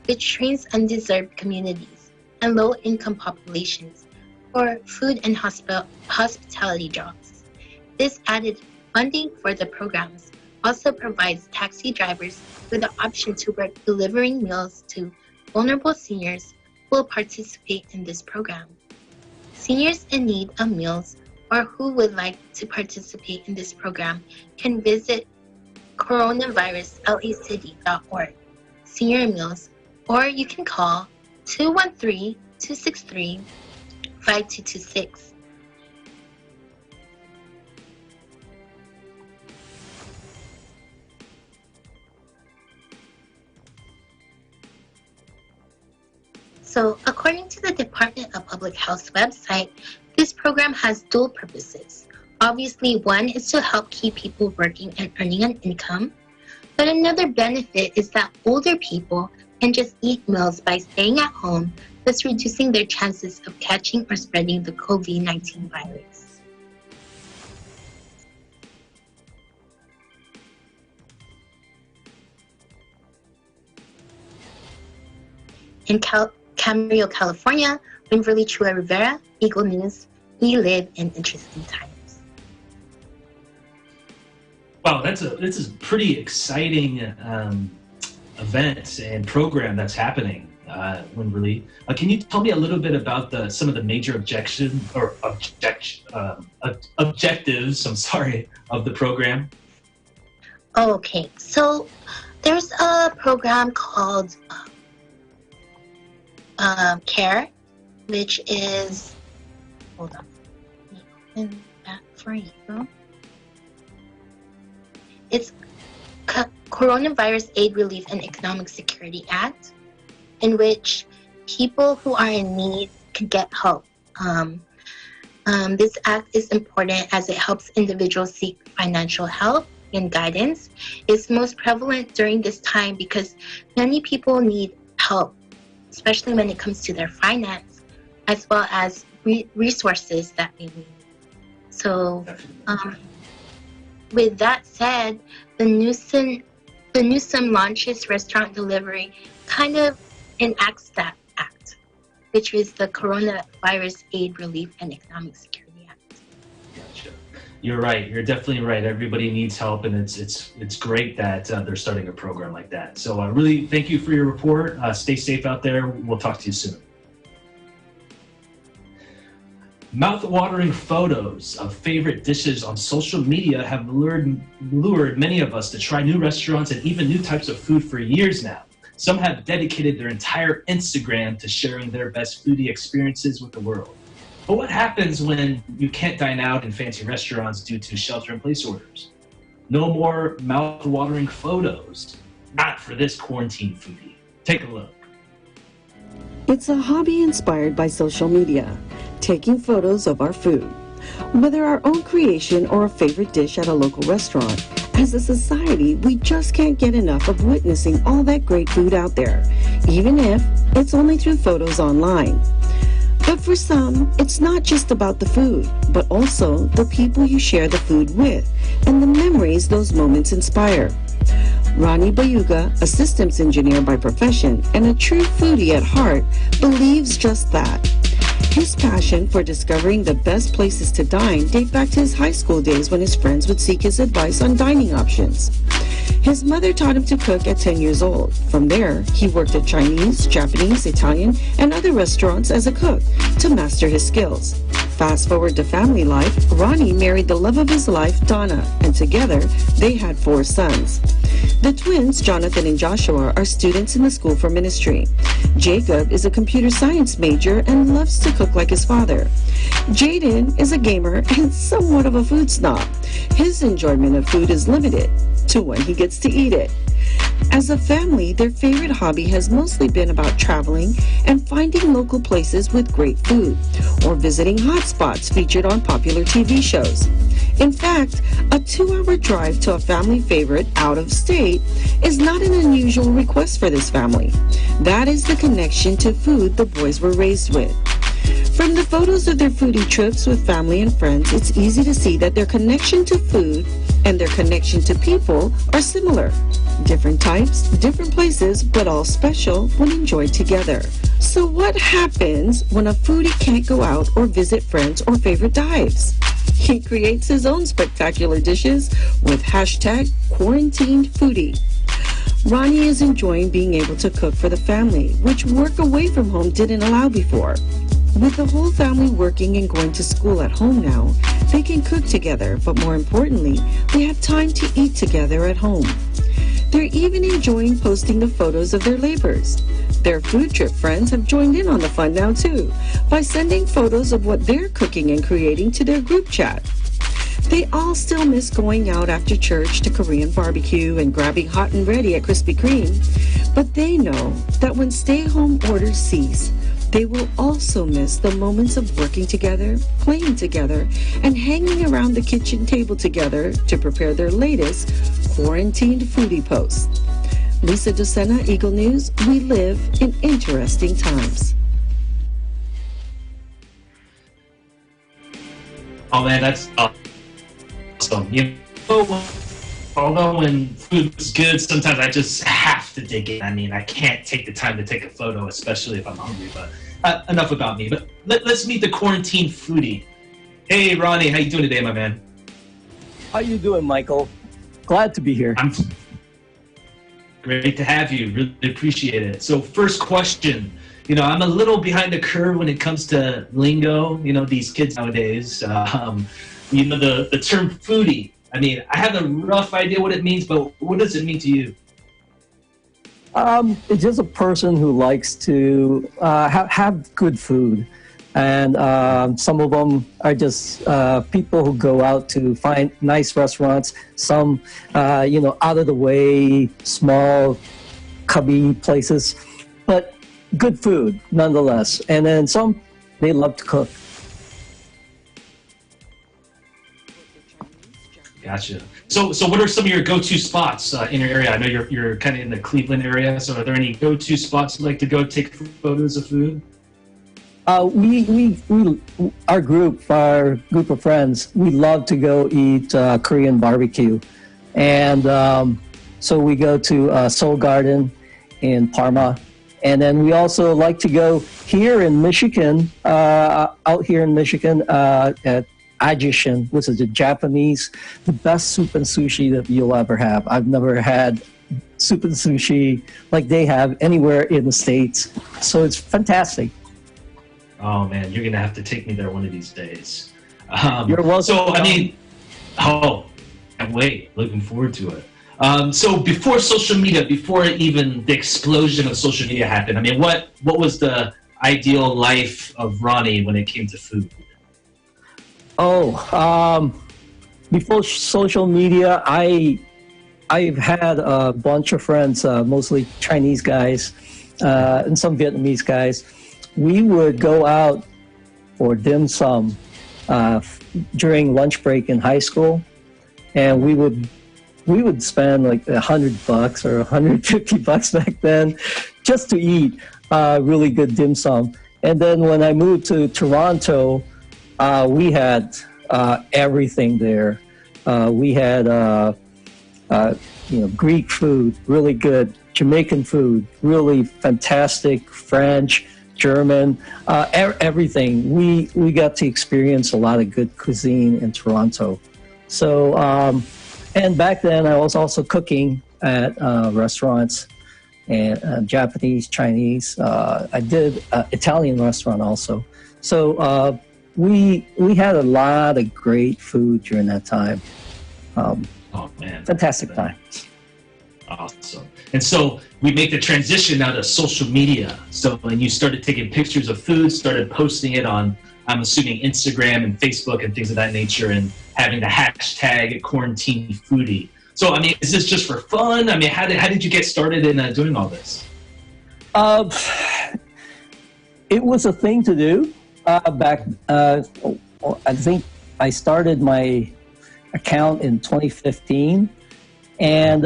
which trains undeserved communities and low-income populations for food and hospitality jobs. This added funding for the programs also provides taxi drivers with the option to work delivering meals to vulnerable seniors who will participate in this program. Seniors in need of meals or who would like to participate in this program can visit coronaviruslacity.org, senior meals, or you can call 213-263-5226. So, according to the Department of Public Health's website, this program has dual purposes. Obviously, one is to help keep people working and earning an income, but another benefit is that older people can just eat meals by staying at home, thus reducing their chances of catching or spreading the COVID-19 virus. In Camarillo, California, Winverly Chua Rivera, Eagle News. We live in interesting times. Wow, this is a pretty exciting event and program that's happening, Winverly. Can you tell me a little bit about some of the major objectives of the program? Okay, so there's a program called CARE, which is, hold on, let me open that for you. It's Coronavirus Aid Relief and Economic Security Act, in which people who are in need can get help. This act is important as it helps individuals seek financial help and guidance. It's most prevalent during this time because many people need help, especially when it comes to their finance, as well as resources that they need. So, with that said, the Newsom launches restaurant delivery kind of enacts that act, which is the Coronavirus Aid Relief and Economic Security Act. Gotcha. You're right. You're definitely right. Everybody needs help, and it's great that they're starting a program like that. So really thank you for your report. Stay safe out there. We'll talk to you soon. Mouth-watering photos of favorite dishes on social media have lured many of us to try new restaurants and even new types of food for years now. Some have dedicated their entire Instagram to sharing their best foodie experiences with the world. But what happens when you can't dine out in fancy restaurants due to shelter-in-place orders? No more mouth-watering photos. Not for this quarantine foodie. Take a look. It's a hobby inspired by social media, taking photos of our food. Whether our own creation or a favorite dish at a local restaurant, as a society, we just can't get enough of witnessing all that great food out there, even if it's only through photos online. But for some, it's not just about the food, but also the people you share the food with and the memories those moments inspire. Ronnie Bayuga, a systems engineer by profession and a true foodie at heart, believes just that. His passion for discovering the best places to dine date back to his high school days when his friends would seek his advice on dining options. His mother taught him to cook at 10 years old. From there, he worked at Chinese, Japanese, Italian, and other restaurants as a cook to master his skills. Fast forward to family life, Ronnie married the love of his life, Donna, and together they had 4 sons. The twins, Jonathan and Joshua, are students in the School for Ministry. Jacob is a computer science major and loves to cook like his father. Jaden is a gamer and somewhat of a food snob. His enjoyment of food is limited to when he gets to eat it. As a family, their favorite hobby has mostly been about traveling and finding local places with great food, or visiting hotspots featured on popular TV shows. In fact, a 2-hour drive to a family favorite out of state is not an unusual request for this family. That is the connection to food the boys were raised with. From the photos of their foodie trips with family and friends, it's easy to see that their connection to food and their connection to people are similar. Different types, different places, but all special when enjoyed together. So what happens when a foodie can't go out or visit friends or favorite dives? He creates his own spectacular dishes with #QuarantinedFoodie. Ronnie is enjoying being able to cook for the family, which work away from home didn't allow before. With the whole family working and going to school at home now, They can cook together, but more importantly, they have time to eat together at home. They're even enjoying posting the photos of their labors. Their food trip friends have joined in on the fun now too, by sending photos of what they're cooking and creating to their group chat. They all still miss going out after church to Korean barbecue and grabbing hot and ready at Krispy Kreme, but they know that when stay-home orders cease, they will also miss the moments of working together, playing together, and hanging around the kitchen table together to prepare their latest quarantined foodie post. Lisa Docena, Eagle News. We live in interesting times. Oh man, that's awesome. You know, although when food's good, sometimes I just have to dig in. I mean, I can't take the time to take a photo, especially if I'm hungry. But enough about me. But let's meet the quarantine foodie. Hey, Ronnie, how you doing today, my man? How you doing, Michael? Glad to be here. I'm great to have you. Really appreciate it. So, first question. You know, I'm a little behind the curve when it comes to lingo. You know, these kids nowadays. You know, the term foodie. I mean, I have a rough idea what it means, but what does it mean to you? It's just a person who likes to have good food. And some of them are just people who go out to find nice restaurants. Some, you know, out of the way, small, cubby places, but good food nonetheless. And then some, they love to cook. Gotcha. So what are some of your go-to spots in your area? I know you're kind of in the Cleveland area. So are there any go-to spots you like to go take photos of food? Our group of friends, we love to go eat Korean barbecue. And so we go to Seoul Garden in Parma. And then we also like to go here in Michigan, out here in Michigan at Ajishin, which is the best soup and sushi that you'll ever have. I've never had soup and sushi like they have anywhere in the States. So it's fantastic. Oh man, you're gonna have to take me there one of these days. You're welcome. So I mean, can't wait. Looking forward to it. So before social media, before even the explosion of social media happened, I mean, what was the ideal life of Ronnie when it came to food? Before social media, I've had a bunch of friends, mostly Chinese guys and some Vietnamese guys. We would go out for dim sum during lunch break in high school, and we would spend like $100 or $150 back then just to eat really good dim sum. And then when I moved to Toronto, we had everything there. We had Greek food, really good. Jamaican food, really fantastic. French, German, everything. We got to experience a lot of good cuisine in Toronto. So, and back then I was also cooking at restaurants, and Japanese, Chinese. I did Italian restaurant also. So we had a lot of great food during that time. Oh man, fantastic time. Awesome. And so we make the transition now to social media. So when you started taking pictures of food, started posting it on, I'm assuming, Instagram and Facebook and things of that nature, and having the hashtag quarantine foodie. So, I mean, is this just for fun? I mean, how did you get started in doing all this? It was a thing to do back, I think I started my account in 2015. And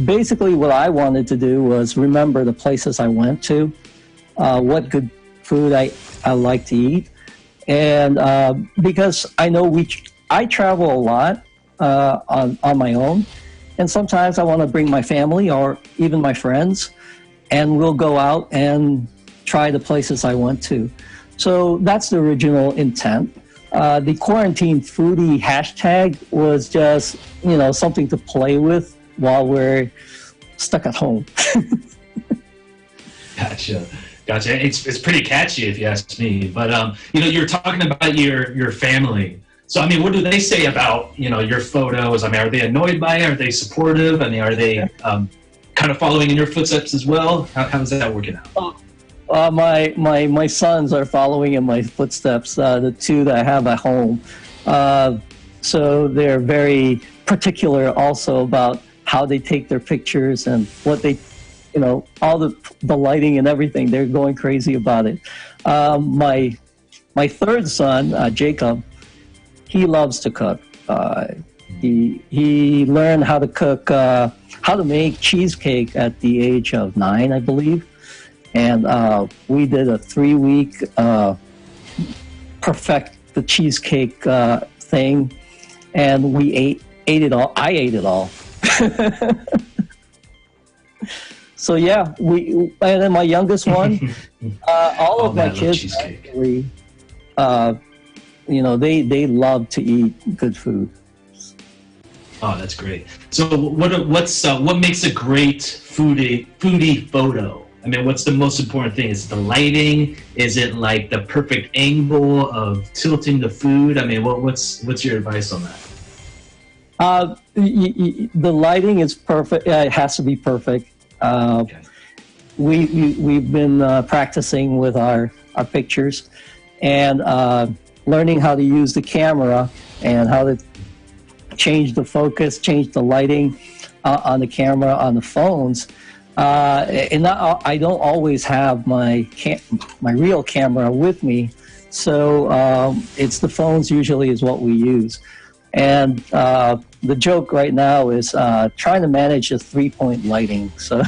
basically what I wanted to do was remember the places I went to, what good food I like to eat. And because I know I travel a lot on my own, and sometimes I want to bring my family or even my friends, and we'll go out and try the places I went to. So that's the original intent. The quarantine foodie hashtag was just, something to play with while we're stuck at home. Gotcha. Gotcha. It's pretty catchy if you ask me. But you know, you're talking about your family. So I mean, what do they say about, you know, your photos? I mean, are they annoyed by it? Are they supportive? I mean, are they kind of following in your footsteps as well? How's that working out? My sons are following in my footsteps. The two that I have at home. So they're very particular also about how they take their pictures and what they, you know, all the lighting and everything. They're going crazy about it. My third son, Jacob, he loves to cook. He learned how to cook, how to make cheesecake at the age of 9, I believe. And we did a 3-week perfect the cheesecake thing, and we ate it all. I ate it all. So yeah, and then my youngest one, all of my kids actually, you know, they love to eat good food. Oh, that's great. So what makes a great foodie photo? I mean, what's the most important thing? Is it the lighting? Is it like the perfect angle of tilting the food? I mean, what's your advice on that? The lighting is perfect. It has to be perfect. Okay. We've been practicing with our pictures and learning how to use the camera and how to change the focus, change the lighting on the camera on the phones. And I don't always have my real camera with me, so it's the phones usually is what we use. And the joke right now is trying to manage the 3-point lighting. So.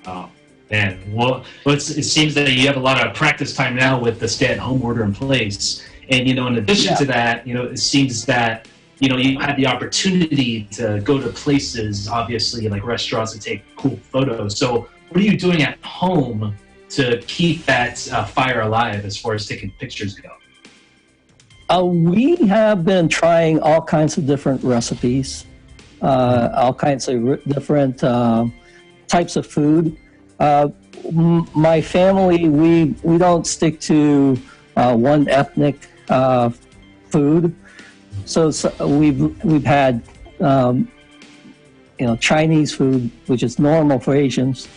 Oh man, well, it seems that you have a lot of practice time now with the stay-at-home order in place, and you know, in addition to that, you know, it seems that, you know, you had the opportunity to go to places, obviously, like restaurants, to take cool photos. So what are you doing at home to keep that fire alive as far as taking pictures go? We have been trying all kinds of different recipes, all kinds of different types of food. My family, we don't stick to one ethnic food. So we've had you know, Chinese food, which is normal for Asians,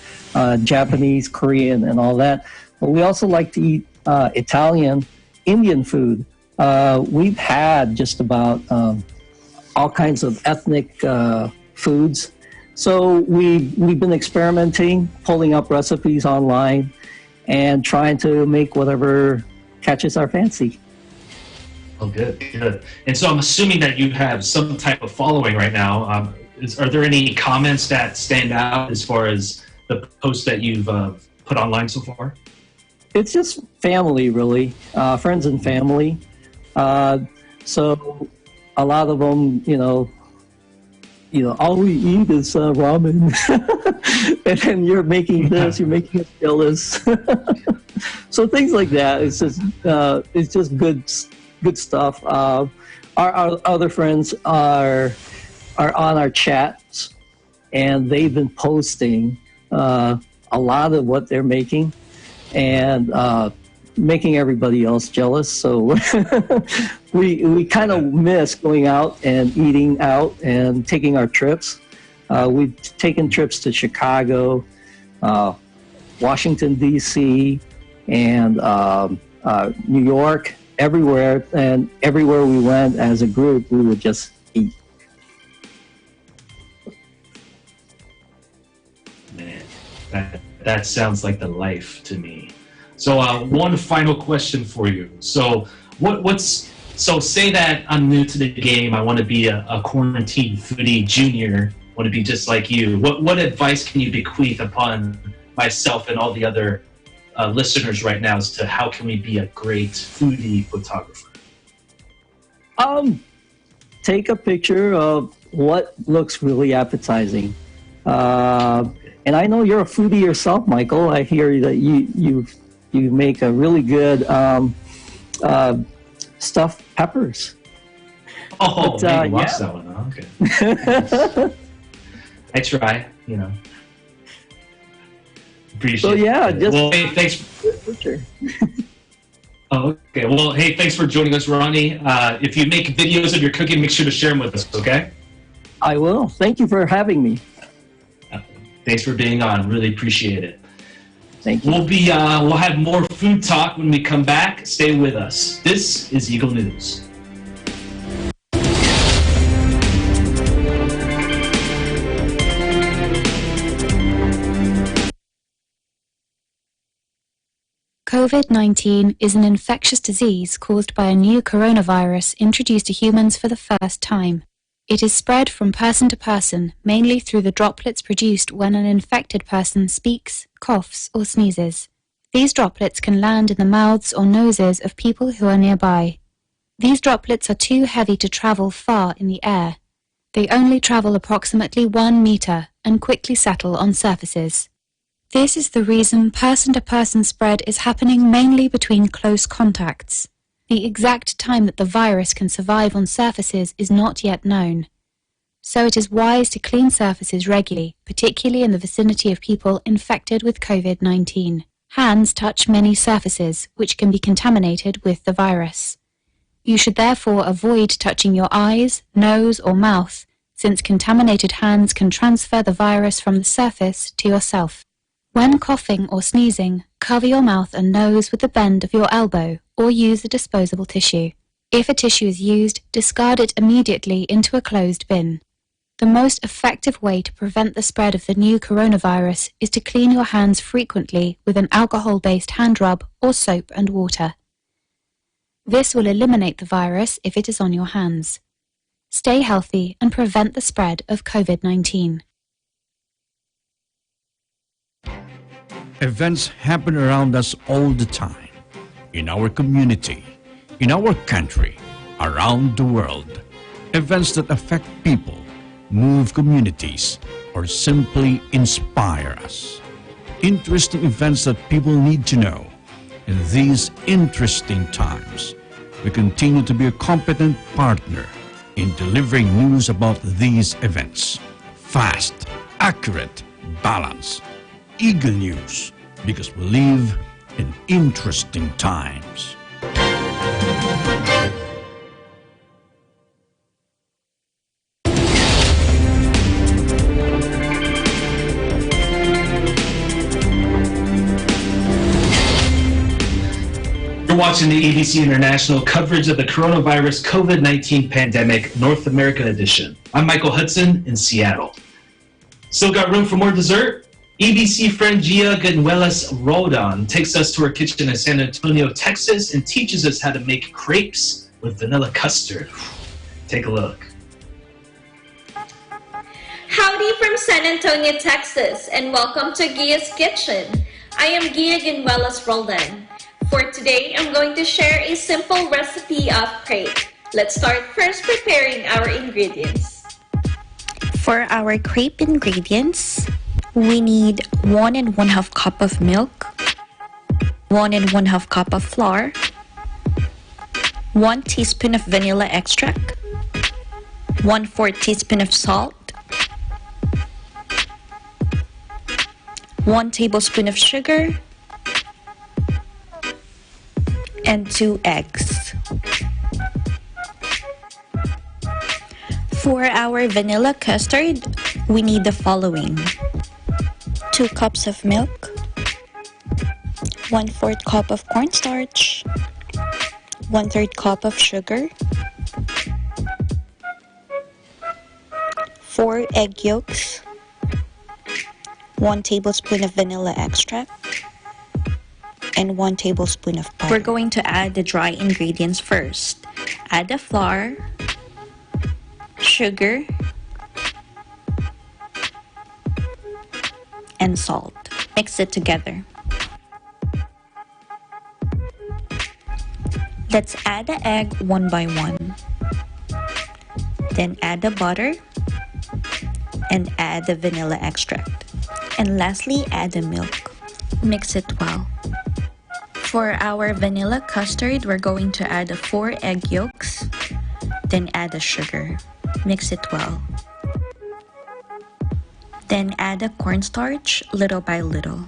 Japanese, Korean, and all that. But we also like to eat Italian, Indian food. We've had just about all kinds of ethnic foods. So we've been experimenting, pulling up recipes online, and trying to make whatever catches our fancy. Oh, good. And so I'm assuming that you have some type of following right now. Are there any comments that stand out as far as the posts that you've put online so far? It's just family, really, friends and family. So a lot of them, you know, all we eat is ramen, and then you're making this, you're making us jealous. So things like that. It's just good stuff. Our other friends are on our chats, and they've been posting a lot of what they're making, and making everybody else jealous. So we kind of miss going out and eating out and taking our trips. We've taken trips to Chicago, Washington, D.C., and New York, everywhere. And everywhere we went as a group, we would just eat. Man, that sounds like the life to me. So one final question for you. So so say that I'm new to the game. I want to be a quarantine foodie junior. I want to be just like you. What advice can you bequeath upon myself and all the other listeners right now as to how can we be a great foodie photographer? Take a picture of what looks really appetizing. And I know you're a foodie yourself, Michael. I hear that you make a really good stuffed peppers. Oh, but, you watched that one, huh? Okay. I try, you know. Appreciate So yeah, it. just Well, hey, thanks. Oh, okay. Well, hey, thanks for joining us, Ronnie. If you make videos of your cooking, make sure to share them with us, okay? I will. Thank you for having me. Thanks for being on. Really appreciate it. Thank you. We'll have more food talk when we come back. Stay with us. This is Eagle News. COVID-19 is an infectious disease caused by a new coronavirus introduced to humans for the first time. It is spread from person to person, mainly through the droplets produced when an infected person speaks, coughs, or sneezes. These droplets can land in the mouths or noses of people who are nearby. These droplets are too heavy to travel far in the air. They only travel approximately 1 meter and quickly settle on surfaces. This is the reason person-to-person spread is happening mainly between close contacts. The exact time that the virus can survive on surfaces is not yet known. So it is wise to clean surfaces regularly, particularly in the vicinity of people infected with COVID-19. Hands touch many surfaces, which can be contaminated with the virus. You should therefore avoid touching your eyes, nose, or mouth, since contaminated hands can transfer the virus from the surface to yourself. When coughing or sneezing, cover your mouth and nose with the bend of your elbow or use a disposable tissue. If a tissue is used, discard it immediately into a closed bin. The most effective way to prevent the spread of the new coronavirus is to clean your hands frequently with an alcohol-based hand rub or soap and water. This will eliminate the virus if it is on your hands. Stay healthy and prevent the spread of COVID-19. Events happen around us all the time, in our community, in our country, around the world. Events that affect people, move communities, or simply inspire us. Interesting events that people need to know. In these interesting times, we continue to be a competent partner in delivering news about these events. Fast, accurate, balanced. Eagle News, because we live in interesting times. You're watching the ABC International coverage of the coronavirus COVID-19 pandemic North America edition. I'm Michael Hudson in Seattle. Still got room for more dessert? EBC friend Gia Ganuelas Roldan takes us to her kitchen in San Antonio, Texas, and teaches us how to make crepes with vanilla custard. Take a look. Howdy from San Antonio, Texas, and welcome to Gia's Kitchen. I am Gia Ganuelas Roldan. For today, I'm going to share a simple recipe of crepe. Let's start first preparing our ingredients. For our crepe ingredients, we need 1 1/2 cup of milk, 1 1/2 cup of flour, 1 teaspoon of vanilla extract, 1/4 teaspoon of salt, 1 tablespoon of sugar, and 2 eggs. For our vanilla custard, we need the following: 2 cups of milk, 1/4 cup of cornstarch, 1/3 cup of sugar, 4 egg yolks, 1 tablespoon of vanilla extract, and 1 tablespoon of butter. We're going to add the dry ingredients first. Add the flour, sugar, and salt. Mix it together. Let's add the egg one by one. Then add the butter and add the vanilla extract. And lastly, add the milk. Mix it well. For our vanilla custard, we're going to add the 4 egg yolks, then add the sugar. Mix it well. Then add the cornstarch little by little.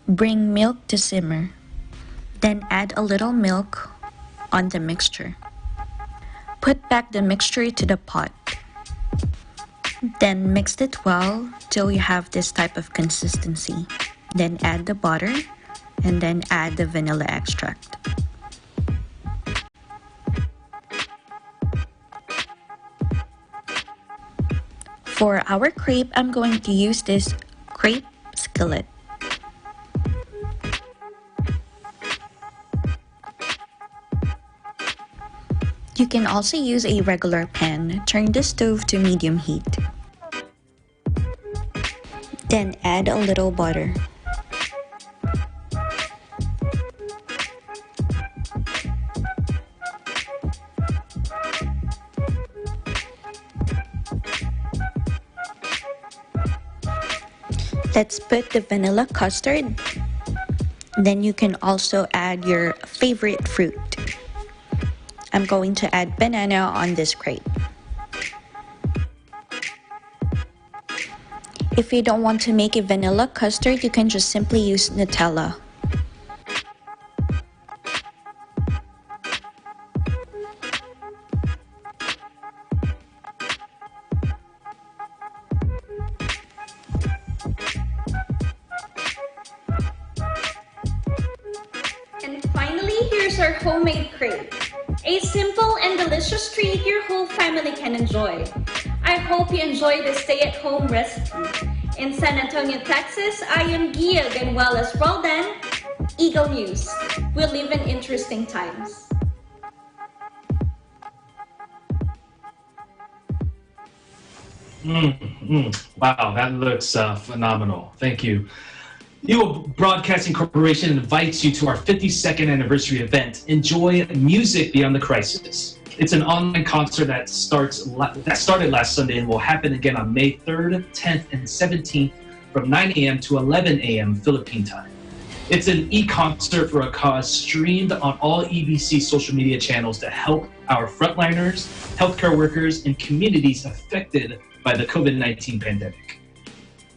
Bring milk to simmer. Then add a little milk on the mixture. Put back the mixture to the pot. Then mix it well till you have this type of consistency. Then add the butter and then add the vanilla extract. For our crepe, I'm going to use this crepe skillet. You can also use a regular pan. Turn the stove to medium heat. Then add a little butter. Let's put the vanilla custard. Then you can also add your favorite fruit. I'm going to add banana on this crepe. If you don't want to make a vanilla custard, you can just simply use Nutella. And finally, here's our homemade crepe. A simple and delicious treat your whole family can enjoy. I hope you enjoy this stay-at-home recipe. In San Antonio, Texas, I am Gia Ganuelas Roldan, Eagle News. We live in interesting times. Wow, that looks phenomenal. Thank you. Eagle Broadcasting Corporation invites you to our 52nd anniversary event, Enjoy Music Beyond the Crisis. It's an online concert that started last Sunday and will happen again on May 3rd, 10th, and 17th from 9 a.m. to 11 a.m. Philippine time. It's an e-concert for a cause streamed on all EBC social media channels to help our frontliners, healthcare workers, and communities affected by the COVID-19 pandemic.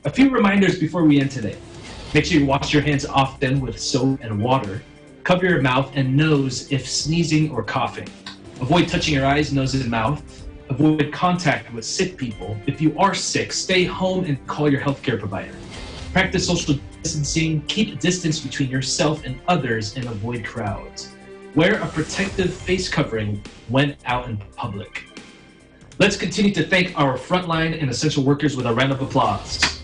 A few reminders before we end today. Make sure you wash your hands often with soap and water. Cover your mouth and nose if sneezing or coughing. Avoid touching your eyes, nose, and mouth. Avoid contact with sick people. If you are sick, stay home and call your healthcare provider. Practice social distancing. Keep distance between yourself and others and avoid crowds. Wear a protective face covering when out in public. Let's continue to thank our frontline and essential workers with a round of applause.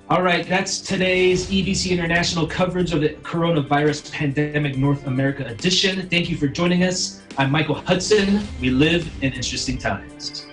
All right, that's today's EBC International coverage of the Coronavirus Pandemic North America edition. Thank you for joining us. I'm Michael Hudson. We live in interesting times.